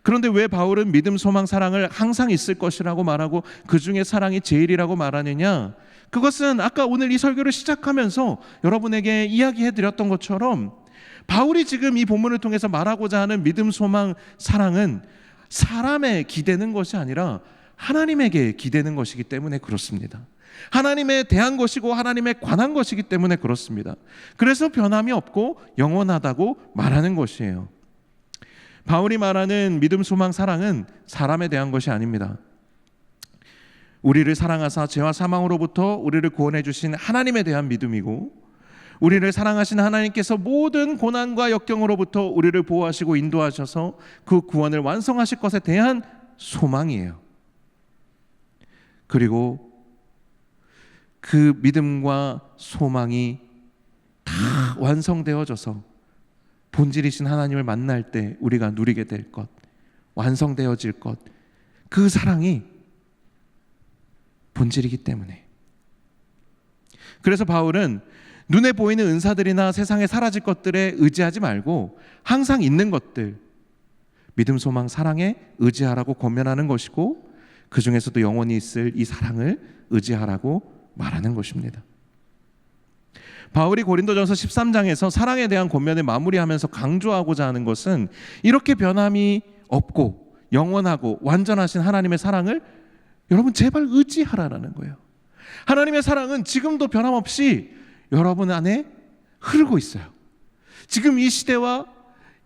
그런데 왜 바울은 믿음, 소망, 사랑을 항상 있을 것이라고 말하고 그 중에 사랑이 제일이라고 말하느냐? 그것은 아까 오늘 이 설교를 시작하면서 여러분에게 이야기해드렸던 것처럼 바울이 지금 이 본문을 통해서 말하고자 하는 믿음, 소망, 사랑은 사람에 기대는 것이 아니라 하나님에게 기대는 것이기 때문에 그렇습니다. 하나님에 대한 것이고 하나님에 관한 것이기 때문에 그렇습니다. 그래서 변함이 없고 영원하다고 말하는 것이에요. 바울이 말하는 믿음, 소망, 사랑은 사람에 대한 것이 아닙니다. 우리를 사랑하사 죄와 사망으로부터 우리를 구원해 주신 하나님에 대한 믿음이고, 우리를 사랑하신 하나님께서 모든 고난과 역경으로부터 우리를 보호하시고 인도하셔서 그 구원을 완성하실 것에 대한 소망이에요. 그리고 그 믿음과 소망이 다 완성되어져서 본질이신 하나님을 만날 때 우리가 누리게 될 것, 완성되어질 것, 그 사랑이 본질이기 때문에. 그래서 바울은 눈에 보이는 은사들이나 세상에 사라질 것들에 의지하지 말고 항상 있는 것들, 믿음, 소망, 사랑에 의지하라고 권면하는 것이고, 그 중에서도 영원히 있을 이 사랑을 의지하라고 말하는 것입니다. 바울이 고린도전서 13장에서 사랑에 대한 권면을 마무리하면서 강조하고자 하는 것은 이렇게 변함이 없고 영원하고 완전하신 하나님의 사랑을 여러분 제발 의지하라라는 거예요. 하나님의 사랑은 지금도 변함없이 여러분 안에 흐르고 있어요. 지금 이 시대와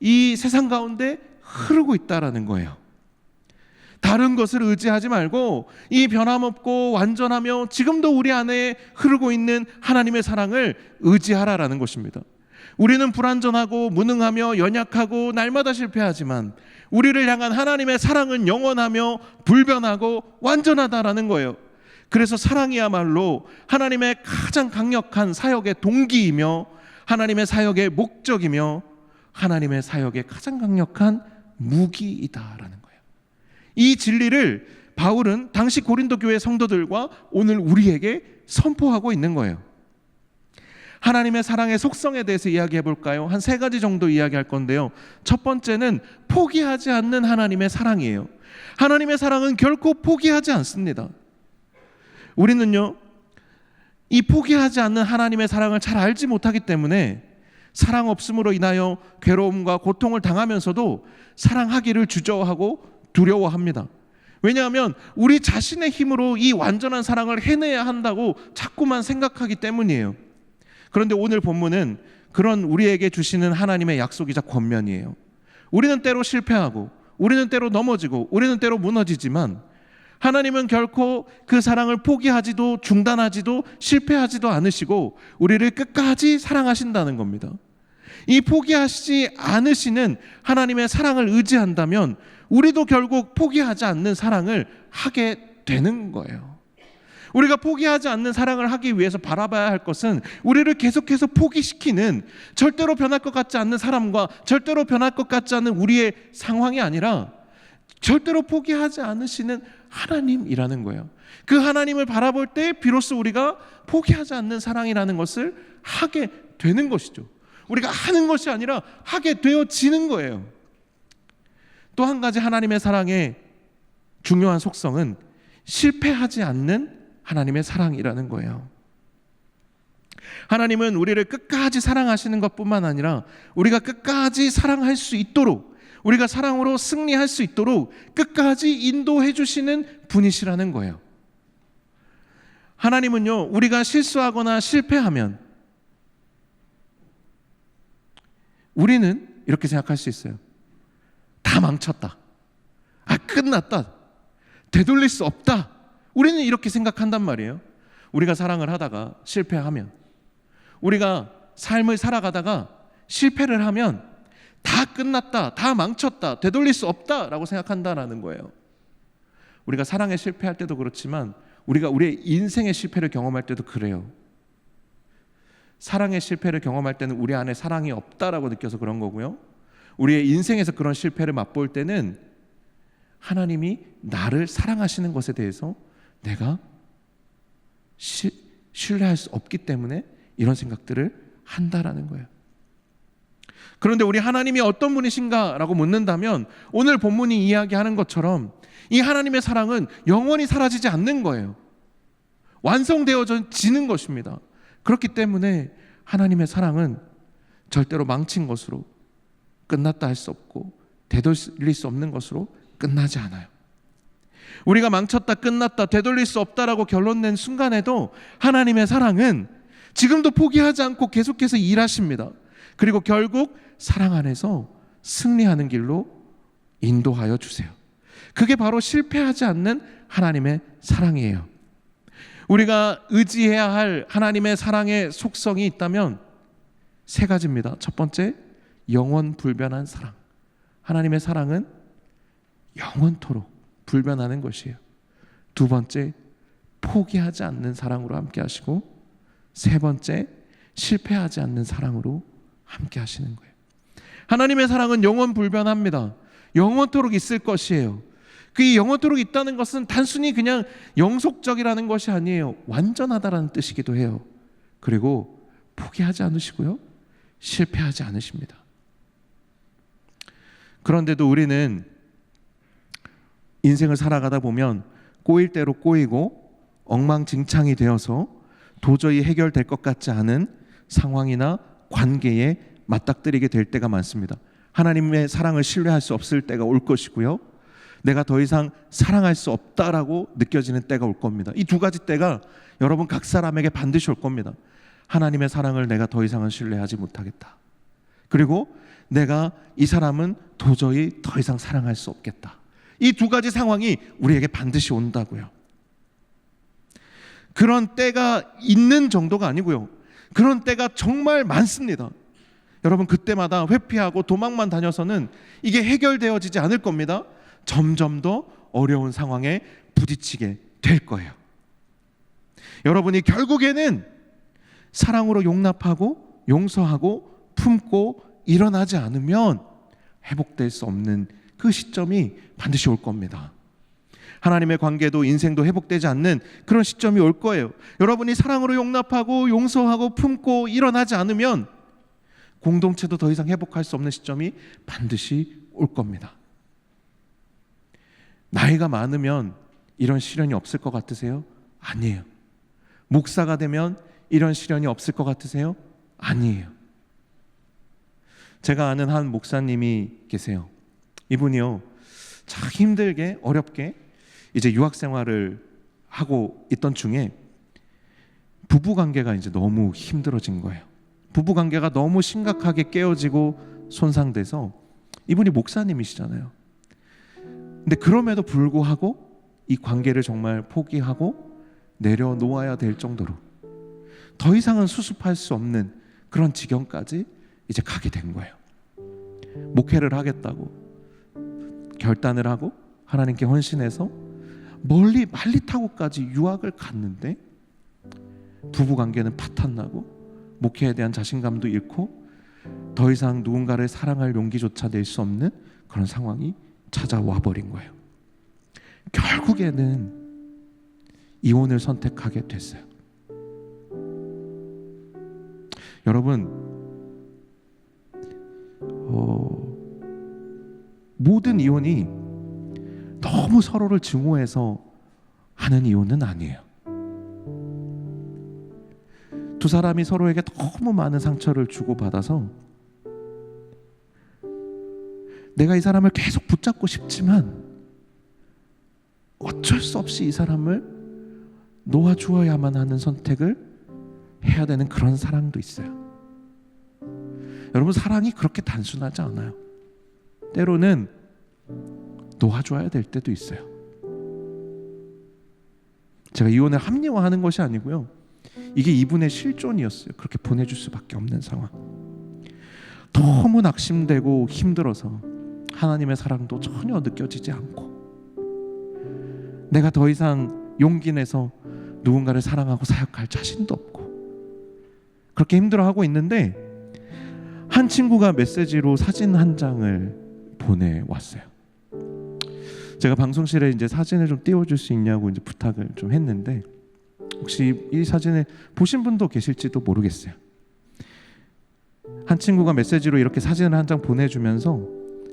이 세상 가운데 흐르고 있다라는 거예요. 다른 것을 의지하지 말고 이 변함없고 완전하며 지금도 우리 안에 흐르고 있는 하나님의 사랑을 의지하라라는 것입니다. 우리는 불완전하고 무능하며 연약하고 날마다 실패하지만 우리를 향한 하나님의 사랑은 영원하며 불변하고 완전하다라는 거예요. 그래서 사랑이야말로 하나님의 가장 강력한 사역의 동기이며 하나님의 사역의 목적이며 하나님의 사역의 가장 강력한 무기이다라는 거예요. 이 진리를 바울은 당시 고린도 교회 성도들과 오늘 우리에게 선포하고 있는 거예요. 하나님의 사랑의 속성에 대해서 이야기해 볼까요? 한 3가지 정도 이야기할 건데요. 첫 번째는 포기하지 않는 하나님의 사랑이에요. 하나님의 사랑은 결코 포기하지 않습니다. 우리는요, 이 포기하지 않는 하나님의 사랑을 잘 알지 못하기 때문에 사랑 없음으로 인하여 괴로움과 고통을 당하면서도 사랑하기를 주저하고 두려워합니다. 왜냐하면 우리 자신의 힘으로 이 완전한 사랑을 해내야 한다고 자꾸만 생각하기 때문이에요. 그런데 오늘 본문은 그런 우리에게 주시는 하나님의 약속이자 권면이에요. 우리는 때로 실패하고 우리는 때로 넘어지고 우리는 때로 무너지지만 하나님은 결코 그 사랑을 포기하지도 중단하지도 실패하지도 않으시고 우리를 끝까지 사랑하신다는 겁니다. 이 포기하시지 않으시는 하나님의 사랑을 의지한다면 우리도 결국 포기하지 않는 사랑을 하게 되는 거예요. 우리가 포기하지 않는 사랑을 하기 위해서 바라봐야 할 것은 우리를 계속해서 포기시키는, 절대로 변할 것 같지 않는 사람과 절대로 변할 것 같지 않은 우리의 상황이 아니라 절대로 포기하지 않으시는 하나님이라는 거예요. 그 하나님을 바라볼 때 비로소 우리가 포기하지 않는 사랑이라는 것을 하게 되는 것이죠. 우리가 하는 것이 아니라 하게 되어지는 거예요. 또 한 가지 하나님의 사랑의 중요한 속성은 실패하지 않는 하나님의 사랑이라는 거예요. 하나님은 우리를 끝까지 사랑하시는 것뿐만 아니라 우리가 끝까지 사랑할 수 있도록, 우리가 사랑으로 승리할 수 있도록 끝까지 인도해 주시는 분이시라는 거예요. 하나님은요, 우리가 실수하거나 실패하면 우리는 이렇게 생각할 수 있어요. 다 망쳤다. 끝났다. 되돌릴 수 없다. 우리는 이렇게 생각한단 말이에요. 우리가 사랑을 하다가 실패하면, 우리가 삶을 살아가다가 실패를 하면 다 끝났다, 다 망쳤다, 되돌릴 수 없다라고 생각한다라는 거예요. 우리가 사랑에 실패할 때도 그렇지만 우리가 우리의 인생의 실패를 경험할 때도 그래요. 사랑의 실패를 경험할 때는 우리 안에 사랑이 없다라고 느껴서 그런 거고요. 우리의 인생에서 그런 실패를 맛볼 때는 하나님이 나를 사랑하시는 것에 대해서 내가 신뢰할 수 없기 때문에 이런 생각들을 한다라는 거예요. 그런데 우리 하나님이 어떤 분이신가라고 묻는다면 오늘 본문이 이야기하는 것처럼 이 하나님의 사랑은 영원히 사라지지 않는 거예요. 완성되어지는 것입니다. 그렇기 때문에 하나님의 사랑은 절대로 망친 것으로 끝났다 할 수 없고 되돌릴 수 없는 것으로 끝나지 않아요. 우리가 망쳤다, 끝났다, 되돌릴 수 없다라고 결론 낸 순간에도 하나님의 사랑은 지금도 포기하지 않고 계속해서 일하십니다. 그리고 결국 사랑 안에서 승리하는 길로 인도하여 주세요. 그게 바로 실패하지 않는 하나님의 사랑이에요. 우리가 의지해야 할 하나님의 사랑의 속성이 있다면 세 가지입니다. 첫 번째, 영원 불변한 사랑. 하나님의 사랑은 영원토록 불변하는 것이에요. 두 번째, 포기하지 않는 사랑으로 함께 하시고, 세 번째, 실패하지 않는 사랑으로 함께 하시는 거예요. 하나님의 사랑은 영원 불변합니다. 영원토록 있을 것이에요. 그 영원토록 있다는 것은 단순히 그냥 영속적이라는 것이 아니에요. 완전하다라는 뜻이기도 해요. 그리고 포기하지 않으시고요, 실패하지 않으십니다. 그런데도 우리는 인생을 살아가다 보면 꼬일 대로 꼬이고 엉망진창이 되어서 도저히 해결될 것 같지 않은 상황이나 관계에 맞닥뜨리게 될 때가 많습니다. 하나님의 사랑을 신뢰할 수 없을 때가 올 것이고요, 내가 더 이상 사랑할 수 없다라고 느껴지는 때가 올 겁니다. 이 두 가지 때가 여러분 각 사람에게 반드시 올 겁니다. 하나님의 사랑을 내가 더 이상은 신뢰하지 못하겠다. 그리고 내가 이 사람은 도저히 더 이상 사랑할 수 없겠다. 이 두 가지 상황이 우리에게 반드시 온다고요. 그런 때가 있는 정도가 아니고요, 그런 때가 정말 많습니다. 여러분, 그때마다 회피하고 도망만 다녀서는 이게 해결되어지지 않을 겁니다. 점점 더 어려운 상황에 부딪히게 될 거예요. 여러분이 결국에는 사랑으로 용납하고 용서하고 품고 일어나지 않으면 회복될 수 없는 그 시점이 반드시 올 겁니다. 하나님의 관계도 인생도 회복되지 않는 그런 시점이 올 거예요. 여러분이 사랑으로 용납하고 용서하고 품고 일어나지 않으면 공동체도 더 이상 회복할 수 없는 시점이 반드시 올 겁니다. 나이가 많으면 이런 시련이 없을 것 같으세요? 아니에요. 목사가 되면 이런 시련이 없을 것 같으세요? 아니에요. 제가 아는 한 목사님이 계세요. 이분이요, 참 힘들게 어렵게 이제 유학 생활을 하고 있던 중에 부부 관계가 이제 너무 힘들어진 거예요. 부부 관계가 너무 심각하게 깨어지고 손상돼서, 이분이 목사님이시잖아요. 근데 그럼에도 불구하고 이 관계를 정말 포기하고 내려놓아야 될 정도로 더 이상은 수습할 수 없는 그런 지경까지 이제 가게 된 거예요. 목회를 하겠다고 결단을 하고 하나님께 헌신해서 멀리 말리 타고까지 유학을 갔는데 부부관계는 파탄나고 목회에 대한 자신감도 잃고 더 이상 누군가를 사랑할 용기조차 낼 수 없는 그런 상황이 찾아와 버린 거예요. 결국에는 이혼을 선택하게 됐어요. 여러분, 모든 이혼이 너무 서로를 증오해서 하는 이혼은 아니에요. 두 사람이 서로에게 너무 많은 상처를 주고받아서 내가 이 사람을 계속 붙잡고 싶지만 어쩔 수 없이 이 사람을 놓아주어야만 하는 선택을 해야 되는 그런 사랑도 있어요. 여러분, 사랑이 그렇게 단순하지 않아요. 때로는 놓아줘야 될 때도 있어요. 제가 이혼을 합리화하는 것이 아니고요, 이게 이분의 실존이었어요. 그렇게 보내줄 수밖에 없는 상황. 너무 낙심되고 힘들어서 하나님의 사랑도 전혀 느껴지지 않고 내가 더 이상 용기 내서 누군가를 사랑하고 사역할 자신도 없고 그렇게 힘들어하고 있는데 한 친구가 메시지로 사진 한 장을 보내왔어요. 제가 방송실에 이제 사진을 좀 띄워줄 수 있냐고 이제 부탁을 좀 했는데 혹시 이 사진을 보신 분도 계실지도 모르겠어요. 한 친구가 메시지로 이렇게 사진을 한 장 보내주면서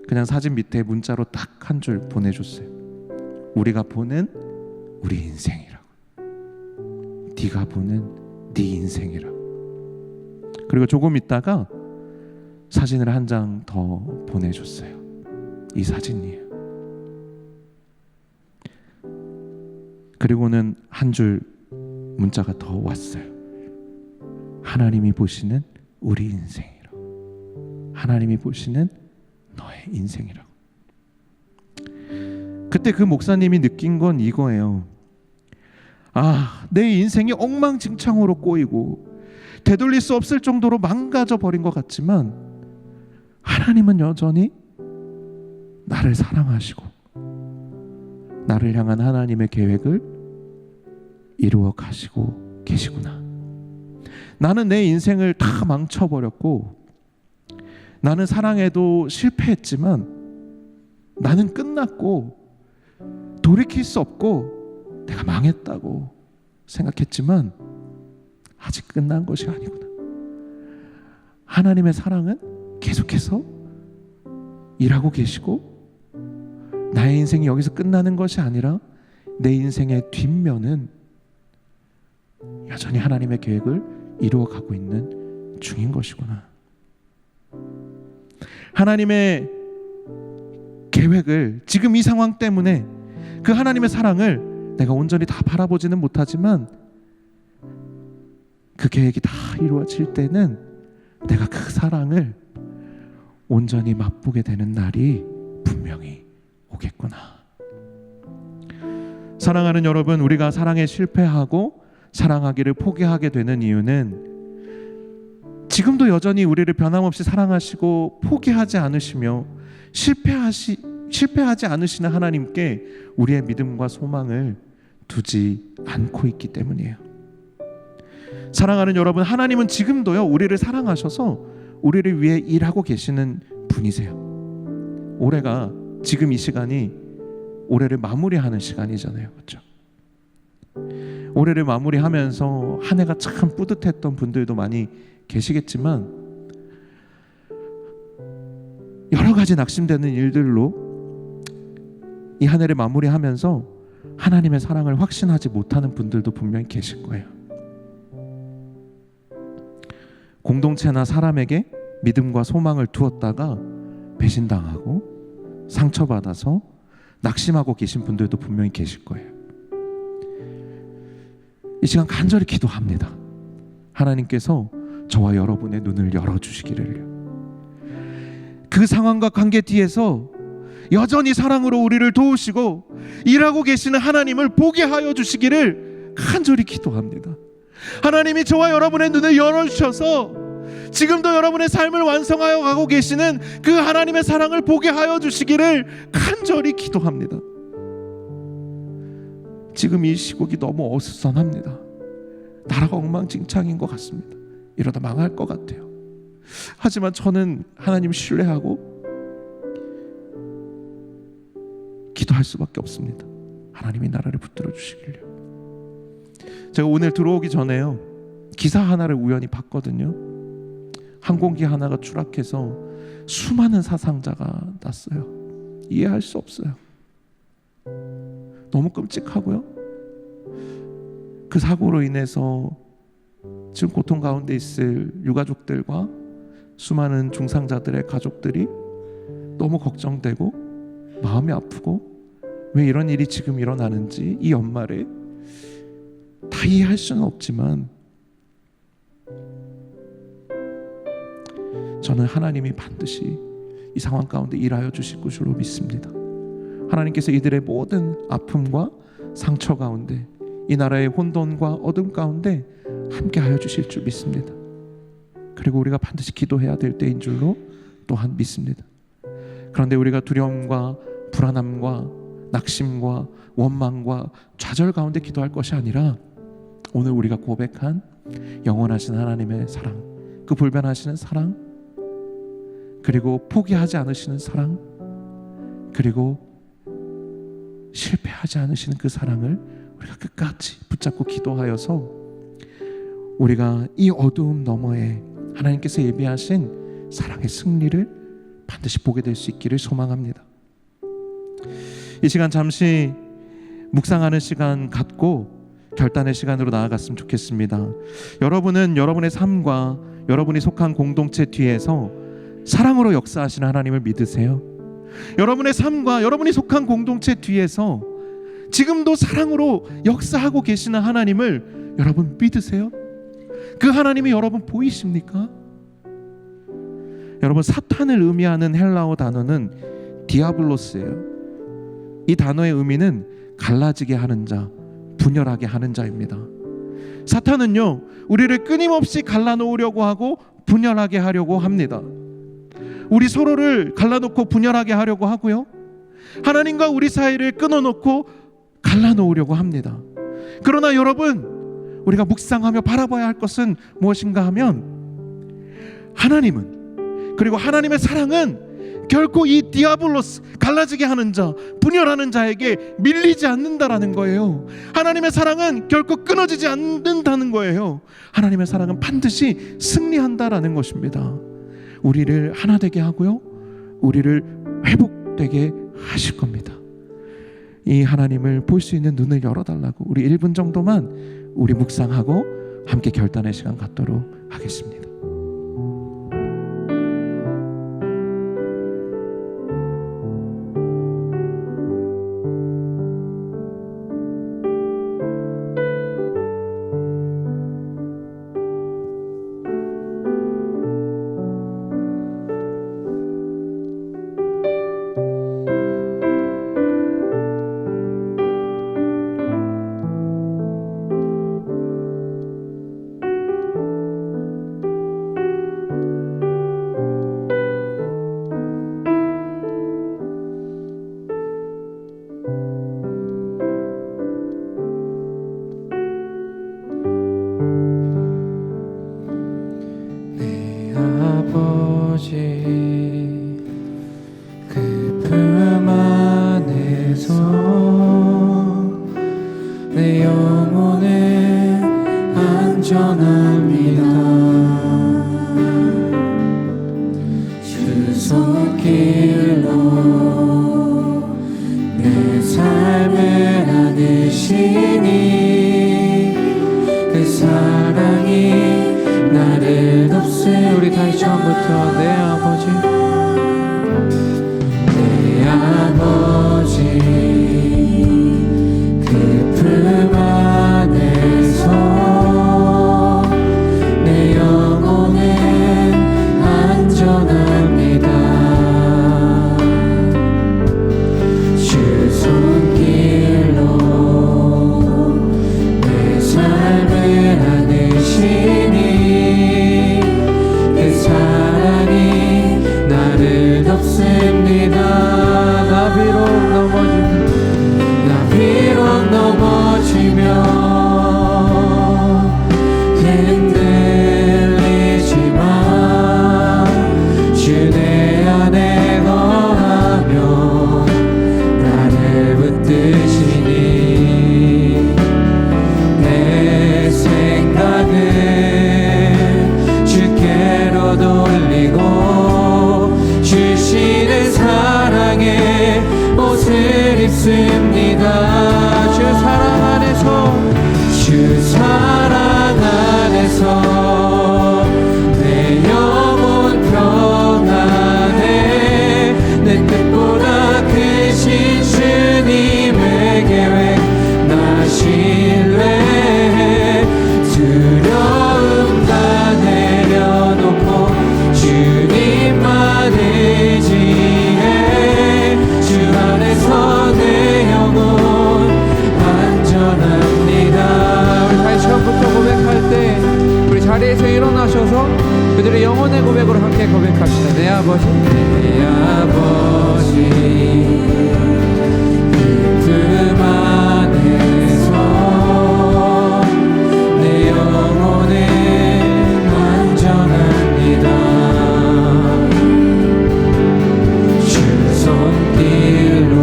그냥 사진 밑에 문자로 딱 한 줄 보내줬어요. 우리가 보는 우리 인생이라고, 네가 보는 네 인생이라고. 그리고 조금 있다가 사진을 한 장 더 보내줬어요. 이 사진이에요. 그리고는 한 줄 문자가 더 왔어요. 하나님이 보시는 우리 인생이라고, 하나님이 보시는 너의 인생이라고. 그때 그 목사님이 느낀 건 이거예요. 아, 내 인생이 엉망진창으로 꼬이고 되돌릴 수 없을 정도로 망가져 버린 것 같지만 하나님은 여전히 나를 사랑하시고 나를 향한 하나님의 계획을 이루어 가시고 계시구나. 나는 내 인생을 다 망쳐버렸고 나는 사랑에도 실패했지만 나는 끝났고 돌이킬 수 없고 내가 망했다고 생각했지만 아직 끝난 것이 아니구나. 하나님의 사랑은 계속해서 일하고 계시고 나의 인생이 여기서 끝나는 것이 아니라 내 인생의 뒷면은 여전히 하나님의 계획을 이루어가고 있는 중인 것이구나. 하나님의 계획을 지금 이 상황 때문에 그 하나님의 사랑을 내가 온전히 다 바라보지는 못하지만 그 계획이 다 이루어질 때는 내가 그 사랑을 온전히 맛보게 되는 날이 분명히 오겠구나. 사랑하는 여러분, 우리가 사랑에 실패하고 사랑하기를 포기하게 되는 이유는 지금도 여전히 우리를 변함없이 사랑하시고 포기하지 않으시며 실패하지 않으시는 하나님께 우리의 믿음과 소망을 두지 않고 있기 때문이에요. 사랑하는 여러분, 하나님은 지금도요 우리를 사랑하셔서 우리를 위해 일하고 계시는 분이세요. 올해가 지금 이 시간이 올해를 마무리하는 시간이잖아요, 그렇죠? 올해를 마무리하면서 한 해가 참 뿌듯했던 분들도 많이 계시겠지만 여러 가지 낙심되는 일들로 이 한 해를 마무리하면서 하나님의 사랑을 확신하지 못하는 분들도 분명히 계실 거예요. 공동체나 사람에게 믿음과 소망을 두었다가 배신당하고 상처받아서 낙심하고 계신 분들도 분명히 계실 거예요. 이 시간 간절히 기도합니다. 하나님께서 저와 여러분의 눈을 열어주시기를요. 그 상황과 관계 뒤에서 여전히 사랑으로 우리를 도우시고 일하고 계시는 하나님을 보게 하여 주시기를 간절히 기도합니다. 하나님이 저와 여러분의 눈을 열어주셔서 지금도 여러분의 삶을 완성하여 가고 계시는 그 하나님의 사랑을 보게 하여 주시기를 간절히 기도합니다. 지금 이 시국이 너무 어수선합니다. 나라가 엉망진창인 것 같습니다. 이러다 망할 것 같아요. 하지만 저는 하나님 신뢰하고 기도할 수밖에 없습니다. 하나님이 나라를 붙들어 주시길요. 제가 오늘 들어오기 전에요, 기사 하나를 우연히 봤거든요. 항공기 하나가 추락해서 수많은 사상자가 났어요. 이해할 수 없어요. 너무 끔찍하고요. 그 사고로 인해서 지금 고통 가운데 있을 유가족들과 수많은 중상자들의 가족들이 너무 걱정되고 마음이 아프고, 왜 이런 일이 지금 일어나는지 이 연말에 다 이해할 수는 없지만, 저는 하나님이 반드시 이 상황 가운데 일하여 주실 것으로 믿습니다. 하나님께서 이들의 모든 아픔과 상처 가운데, 이 나라의 혼돈과 어둠 가운데 함께 하여 주실 줄 믿습니다. 그리고 우리가 반드시 기도해야 될 때인 줄로 또한 믿습니다. 그런데 우리가 두려움과 불안함과 낙심과 원망과 좌절 가운데 기도할 것이 아니라, 오늘 우리가 고백한 영원하신 하나님의 사랑, 그 불변하시는 사랑, 그리고 포기하지 않으시는 사랑, 그리고 실패하지 않으시는 그 사랑을 우리가 끝까지 붙잡고 기도하여서 우리가 이 어두움 너머에 하나님께서 예비하신 사랑의 승리를 반드시 보게 될 수 있기를 소망합니다. 이 시간 잠시 묵상하는 시간 갖고 결단의 시간으로 나아갔으면 좋겠습니다. 여러분은 여러분의 삶과 여러분이 속한 공동체 뒤에서 사랑으로 역사하시는 하나님을 믿으세요? 여러분의 삶과 여러분이 속한 공동체 뒤에서 지금도 사랑으로 역사하고 계시는 하나님을 여러분 믿으세요? 그 하나님이 여러분 보이십니까? 여러분, 사탄을 의미하는 헬라어 단어는 디아블로스예요. 이 단어의 의미는 갈라지게 하는 자, 분열하게 하는 자입니다. 사탄은요, 우리를 끊임없이 갈라놓으려고 하고 분열하게 하려고 합니다. 우리 서로를 갈라놓고 분열하게 하려고 하고요, 하나님과 우리 사이를 끊어놓고 갈라놓으려고 합니다. 그러나 여러분, 우리가 묵상하며 바라봐야 할 것은 무엇인가 하면, 하나님은, 그리고 하나님의 사랑은 결코 이 디아블로스, 갈라지게 하는 자, 분열하는 자에게 밀리지 않는다라는 거예요. 하나님의 사랑은 결코 끊어지지 않는다는 거예요. 하나님의 사랑은 반드시 승리한다라는 것입니다. 우리를 하나 되게 하고요, 우리를 회복되게 하실 겁니다. 이 하나님을 볼 수 있는 눈을 열어달라고 우리 1분 정도만 우리 묵상하고 함께 결단의 시간 갖도록 하겠습니다. 그 품 안에서 내 영혼은 안전합니다. 주 손길로 내 삶을 안으시니 그 사랑이 나를 덮세. 우리 다시 처음부터 내 아버지, 내 아버지, 그 품 안에서 내 영혼은 안전합니다. 주 손길로 내 삶을 안으시니 그 사랑이 최선의 고백으로 함께 고백합시다. 내 아버지, 내 아버지, 그 안에서 내 영혼은 안전합니다. 주 손길로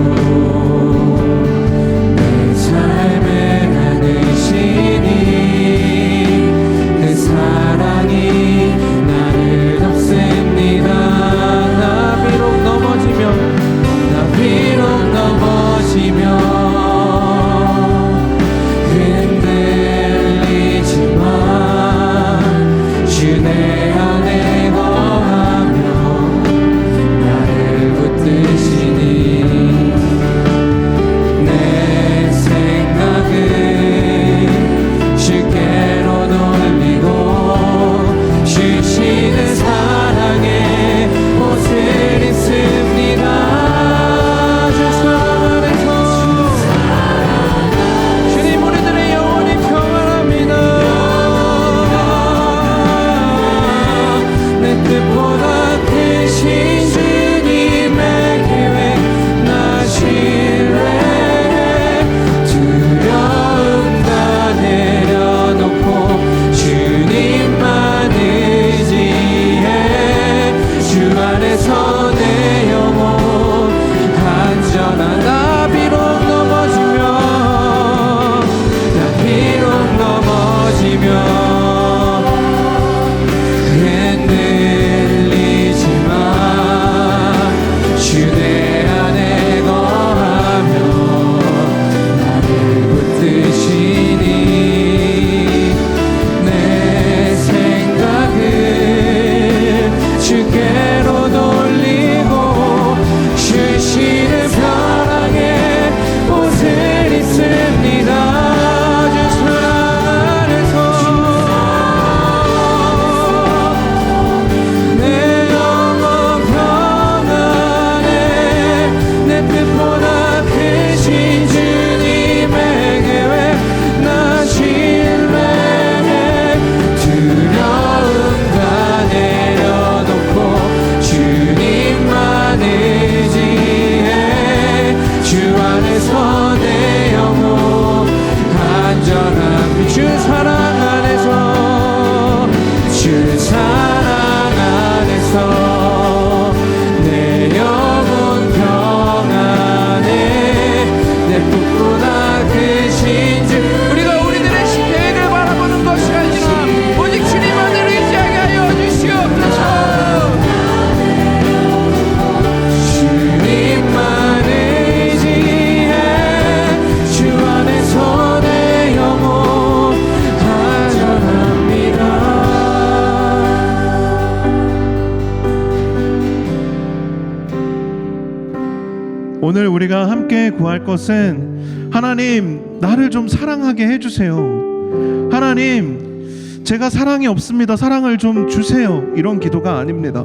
내 삶을 안으시니 그 사랑이 나를 덮습니다. 나 비록 넘어지면 흔들리지만 주 내 안에 거하며 나를 붙드시니 내 생각은 주께로 돌리고 주시는 사랑에 옷을 입습니다. 주 사랑 안에서 주님 우리들의 영혼이 평안합니다. 내 뜻보다 크신 주님의 계획 나 신뢰해. 두려움 다 내려놓고 주님만 의지해. 주 안에서 내 영혼 안전하다. 비록 넘어지면 흔들리지만 주 내 안에 거하며 나를 붙드시니 내 생각은 주께로 돌리고 주시는 벼락에 옷을 입습니다. 주 사랑 안에서 내 영혼 평안해. 내 뜻보다 크신 주님의 계획 나 신뢰해. 두려움 다 내려놓고 주님만 의지해. 주 안에서 내 영혼 안전함이 주 사랑 안에서 주 사랑 안에서 내 영혼 평안해. 내 뜻보다 크신 주 우리가 우리들의 계획을 바라보는 것이 아니라 오직 주님만을 의지하게 하여 주시옵소서. 주님만 의지해. 주 안에서 내 영혼 안전합니다. 오늘 우리가 함께 구할 것은 하나님 나를 좀 사랑하게 해주세요. 하나님 제가 사랑이 없습니다. 사랑을 좀 주세요. 이런 기도가 아닙니다.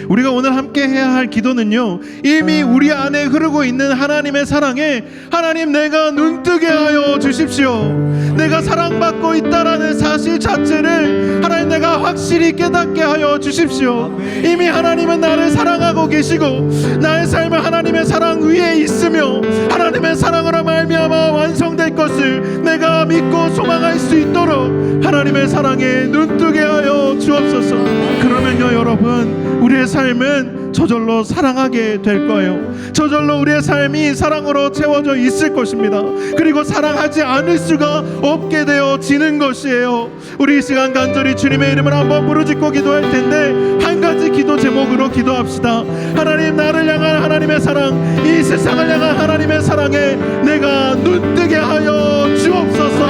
우리가 오늘 함께 해야 할 기도는요, 이미 우리 안에 흐르고 있는 하나님의 사랑에 하나님 내가 눈뜨게 하여 주십시오. 내가 사랑받고 있다라는 사실 자체를 하나님 내가 확실히 깨닫게 하여 주십시오. 이미 하나님은 나를 사랑하고 계시고 나의 삶은 하나님의 사랑 위에 있으며 하나님의 사랑으로 말미암아 완성될 것을 내가 믿고 소망할 수 있도록 하나님의 사랑에 눈뜨게 하여 주옵소서. 그러면요 여러분, 우리의 삶은 저절로 사랑하게 될 거예요. 저절로 우리의 삶이 사랑으로 채워져 있을 것입니다. 그리고 사랑하지 않을 수가 없게 되어지는 것이에요. 우리 이 시간 간절히 주님의 이름을 한번 부르짖고 기도할 텐데, 한 가지 기도 제목으로 기도합시다. 하나님, 나를 향한 하나님의 사랑, 이 세상을 향한 하나님의 사랑에 내가 눈뜨게 하여 주옵소서.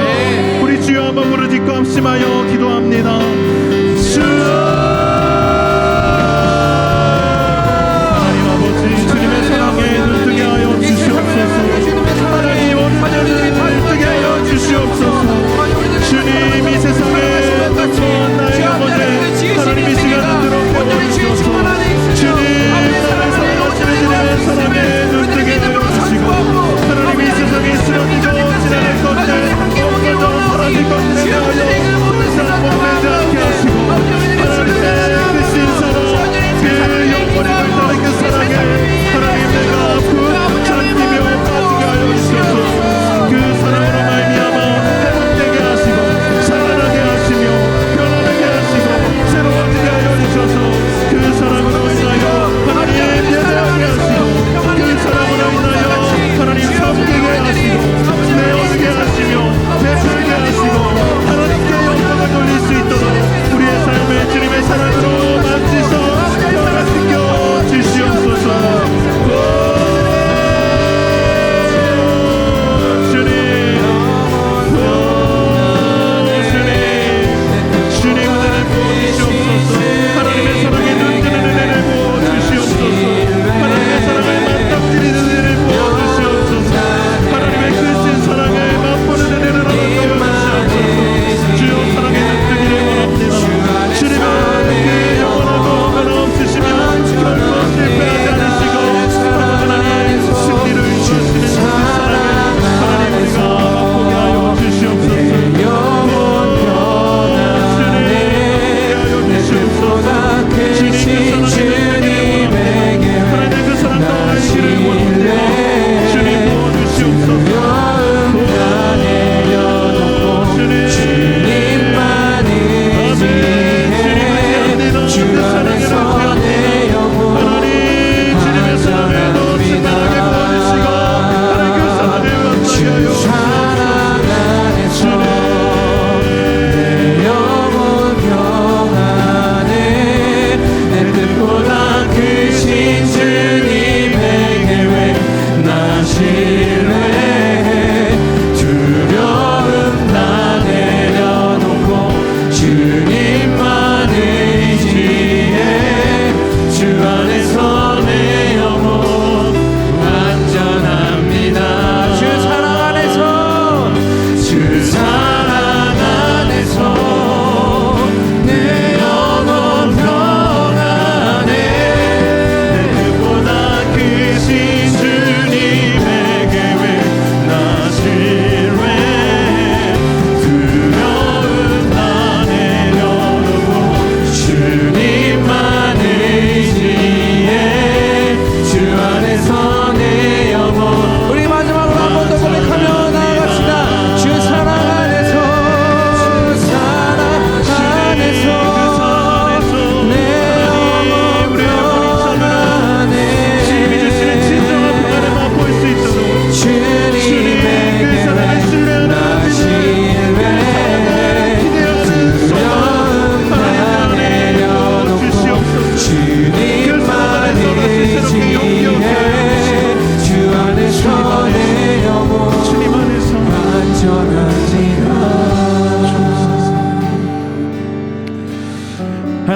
우리 주여 한번 부르짖고 합심하여 기도합니다. 주여, 주님, 이 세상에 눈먼 나의 아버지 하나님, 이 시간을 들어 깨워주셔서 주님, 나를 사랑하시는 주님의 사랑에 눈뜨게 해주시고 하나님, 이 세상에 쓰러지고 지나갈 것들 없어져 사라질 것들에 대하여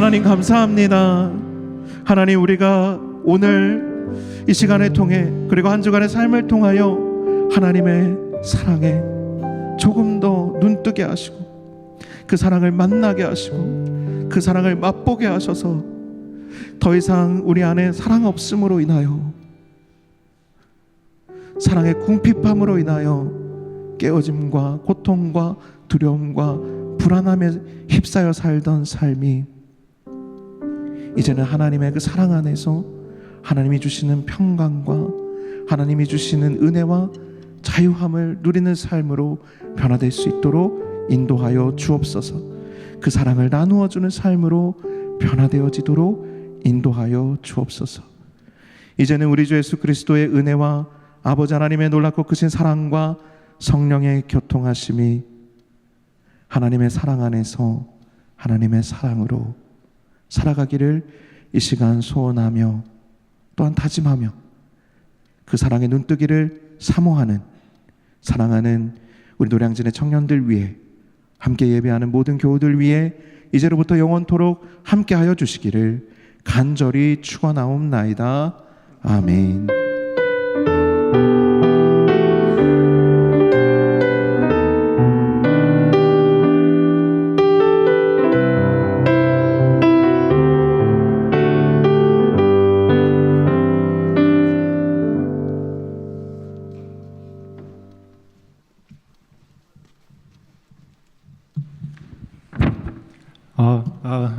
하나님 감사합니다. 하나님, 우리가 오늘 이 시간을 통해 그리고 한 주간의 삶을 통하여 하나님의 사랑에 조금 더 눈뜨게 하시고 그 사랑을 만나게 하시고 그 사랑을 맛보게 하셔서 더 이상 우리 안에 사랑 없음으로 인하여, 사랑의 궁핍함으로 인하여 깨어짐과 고통과 두려움과 불안함에 휩싸여 살던 삶이 이제는 하나님의 그 사랑 안에서 하나님이 주시는 평강과 하나님이 주시는 은혜와 자유함을 누리는 삶으로 변화될 수 있도록 인도하여 주옵소서. 그 사랑을 나누어 주는 삶으로 변화되어지도록 인도하여 주옵소서. 이제는 우리 주 예수 그리스도의 은혜와 아버지 하나님의 놀랍고 크신 사랑과 성령의 교통하심이 하나님의 사랑 안에서 하나님의 사랑으로 살아가기를 이 시간 소원하며 또한 다짐하며 그 사랑의 눈뜨기를 사모하는, 사랑하는 우리 노량진의 청년들 위해, 함께 예배하는 모든 교우들 위해 이제로부터 영원토록 함께하여 주시기를 간절히 축원하옵나이다. 아멘.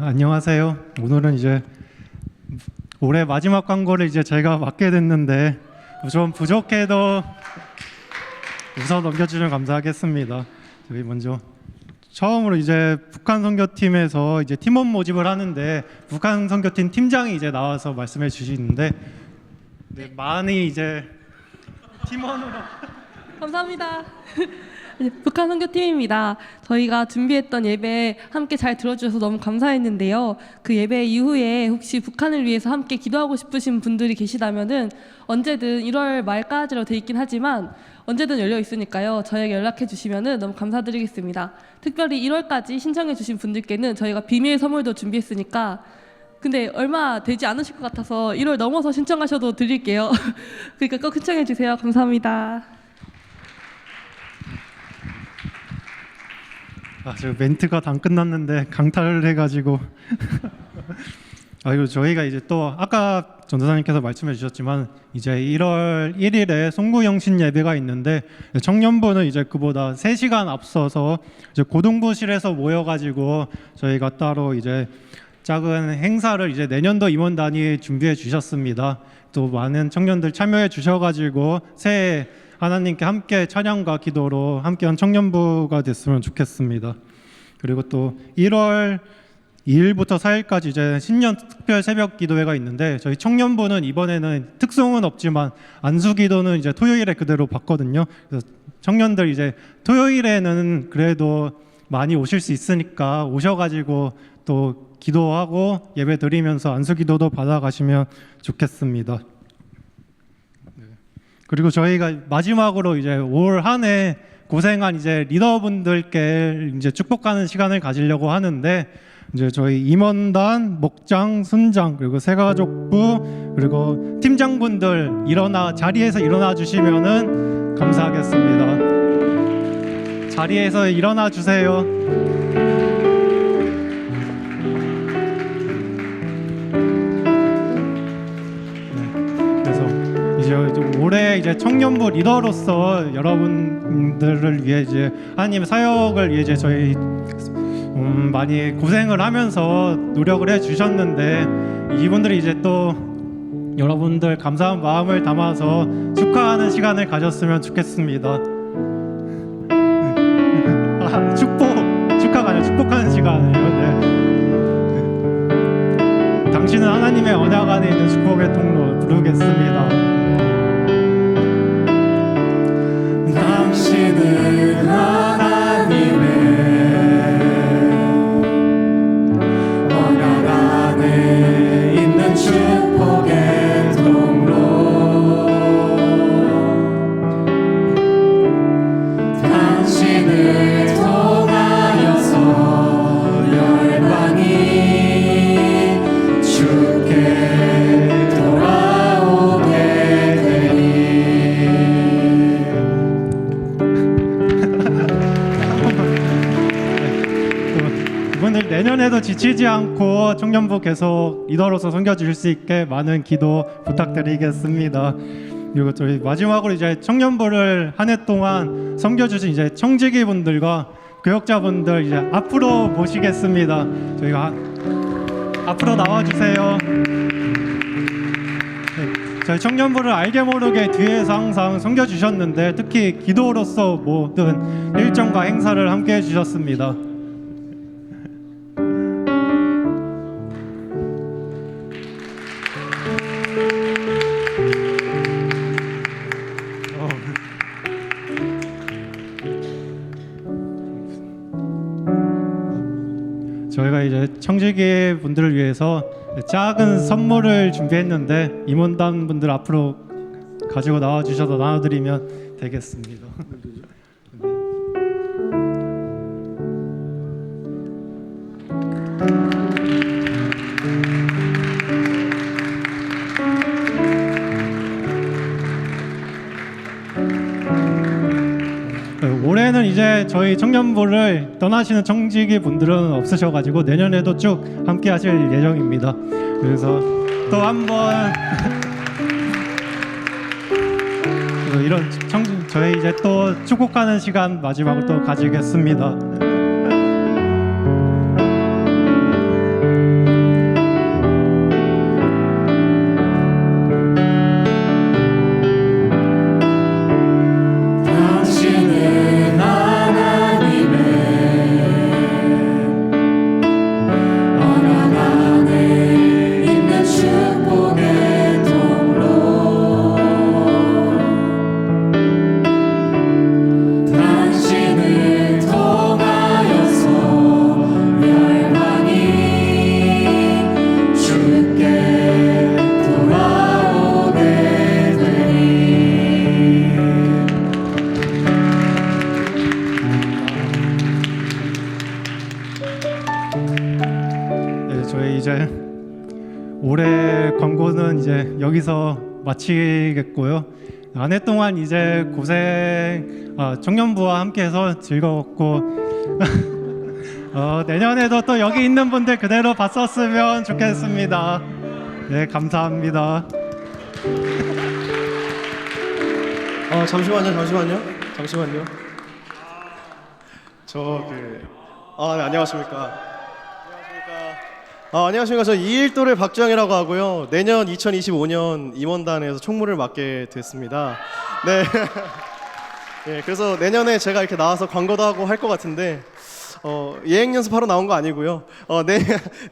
안녕하세요. 오늘은 이제 올해 마지막 광고를 이제 제가 맡게 됐는데 좀 부족해도 우선 넘겨주시면 감사하겠습니다. 저희 먼저 처음으로 이제 북한 선교팀에서 이제 팀원 모집을 하는데 북한 선교팀 팀장이 이제 나와서 말씀해 주시는데 네, 많이 이제 팀원으로 감사합니다. 북한 선교팀입니다. 저희가 준비했던 예배 함께 잘 들어주셔서 너무 감사했는데요. 그 예배 이후에 혹시 북한을 위해서 함께 기도하고 싶으신 분들이 계시다면은 언제든 1월 말까지로 돼 있긴 하지만 언제든 열려 있으니까요. 저에게 연락해 주시면은 너무 감사드리겠습니다. 특별히 1월까지 신청해 주신 분들께는 저희가 비밀 선물도 준비했으니까, 근데 얼마 되지 않으실 것 같아서 1월 넘어서 신청하셔도 드릴게요. 그러니까 꼭 신청해 주세요. 감사합니다. 지금 멘트가 다 끝났는데 강탈을 해가지고 그리고 저희가 이제 또 아까 전도사님께서 말씀해 주셨지만 이제 1월 1일에 송구영신 예배가 있는데 청년부는 이제 그보다 3시간 앞서서 이제 고등부실에서 모여가지고 저희가 따로 이제 작은 행사를 이제 내년도 임원단이 준비해 주셨습니다. 또 많은 청년들 참여해 주셔가지고 새해 하나님께 함께 찬양과 기도로 함께한 청년부가 됐으면 좋겠습니다. 그리고 또 1월 2일부터 4일까지 이제 신년 특별 새벽 기도회가 있는데 저희 청년부는 이번에는 특송은 없지만 안수 기도는 이제 토요일에 그대로 봤거든요. 그래서 청년들 이제 토요일에는 그래도 많이 오실 수 있으니까 오셔가지고 또 기도하고 예배 드리면서 안수 기도도 받아가시면 좋겠습니다. 그리고 저희가 마지막으로 이제 올 한 해 고생한 이제 리더분들께 이제 축복하는 시간을 가지려고 하는데 이제 저희 임원단, 목장, 순장 그리고 새가족부 그리고 팀장분들 자리에서 일어나 주시면은 감사하겠습니다. 자리에서 일어나 주세요. 올해 이제 청년부 리더로서 여러분들을 위해 이제 하나님의 사역을 위해 이제 저희 많이 고생을 하면서 노력을 해 주셨는데 이분들이 이제 또 여러분들 감사한 마음을 담아서 축하하는 시간을 가졌으면 좋겠습니다. 축하가 아니라 축복하는 시간이에요. 네. 당신은 하나님의 언약 안에 있는 축복의 통로 부르겠습니다. 당신은 하나님의 언약 안에 있는 축복의 통로 당신을 통하여서 열방이 내년에도 지치지 않고 청년부 계속 리더로서 섬겨주실 수 있게 많은 기도 부탁드리겠습니다. 그리고 저희 마지막으로 이제 청년부를 한 해 동안 섬겨주신 이제 청지기 분들과 교역자분들 이제 앞으로 모시겠습니다. 저희가 앞으로 나와주세요. 저희 청년부를 알게 모르게 뒤에서 항상 섬겨주셨는데 특히 기도로서 모든 일정과 행사를 함께 해주셨습니다. 저희가 이제 청지기 분들을 위해서 작은 선물을 준비했는데 임원단 분들 앞으로 가지고 나와 주셔서 나눠드리면 되겠습니다. 올해는 이제 저희 청년부를 떠나시는 청지기 분들은 없으셔가지고 내년에도 쭉 함께 하실 예정입니다. 그래서 또 한번 이런 저희 이제 또 축복하는 시간 마지막으로 또 가지겠습니다. 당신은 하나님의 언약 안에 있는 축복의 통로 당신을 통하여서 열방이 주께 돌아오게 되리. 네, 저희 이제 올해 광고는 이제 여기서 마치겠고요. 한 해 동안 이제 청년부와 함께해서 즐거웠고 내년에도 또 여기 있는 분들 그대로 봤었으면 좋겠습니다. 네, 감사합니다. 잠시만요. 네, 안녕하십니까. 안녕하십니까. 저 이일도의 박주영이라고 하고요. 내년 2025년 임원단에서 총무를 맡게 됐습니다. 네. 네, 그래서 내년에 제가 이렇게 나와서 광고도 하고 할 것 같은데 예행 연습하러 나온 거 아니고요.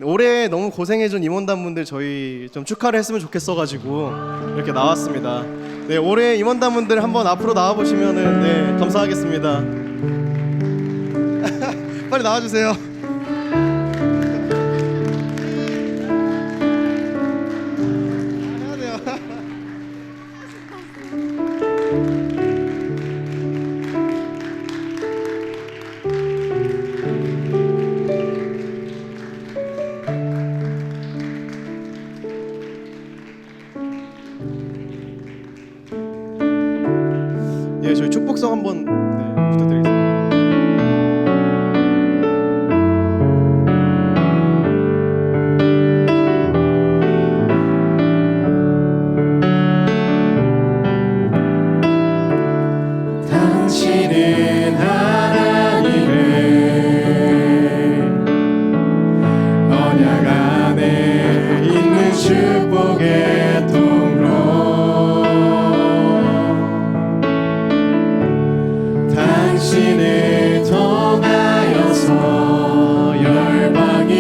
올해 너무 고생해준 임원단분들 저희 좀 축하를 했으면 좋겠어가지고 이렇게 나왔습니다. 네, 올해 임원단분들 한번 앞으로 나와보시면은 네, 감사하겠습니다. 빨리 나와주세요. 해야 돼요. 예, 저희 축복성 한번 부탁드리겠습니다. 당신은 하나님의 언약 안에 있는 축복의 통로 당신을 통하여서 열방이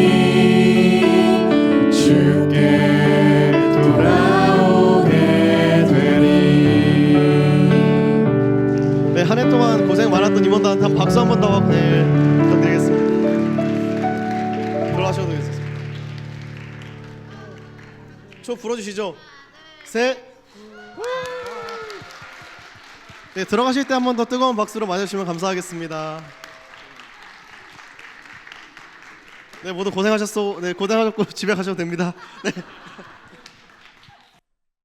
주께 돌아오게 되리. 네, 한 해 동안 고생 많았던 임원단한테 한 박수 한 번 더 부탁드리겠습니다. 들어가셔도 되겠습니다. 초 불어주시죠. 셋. 네, 들어가실 때 한 번 더 뜨거운 박수로 맞아주시면 감사하겠습니다. 네, 모두 고생하셨고 집에 가셔도 됩니다. 네.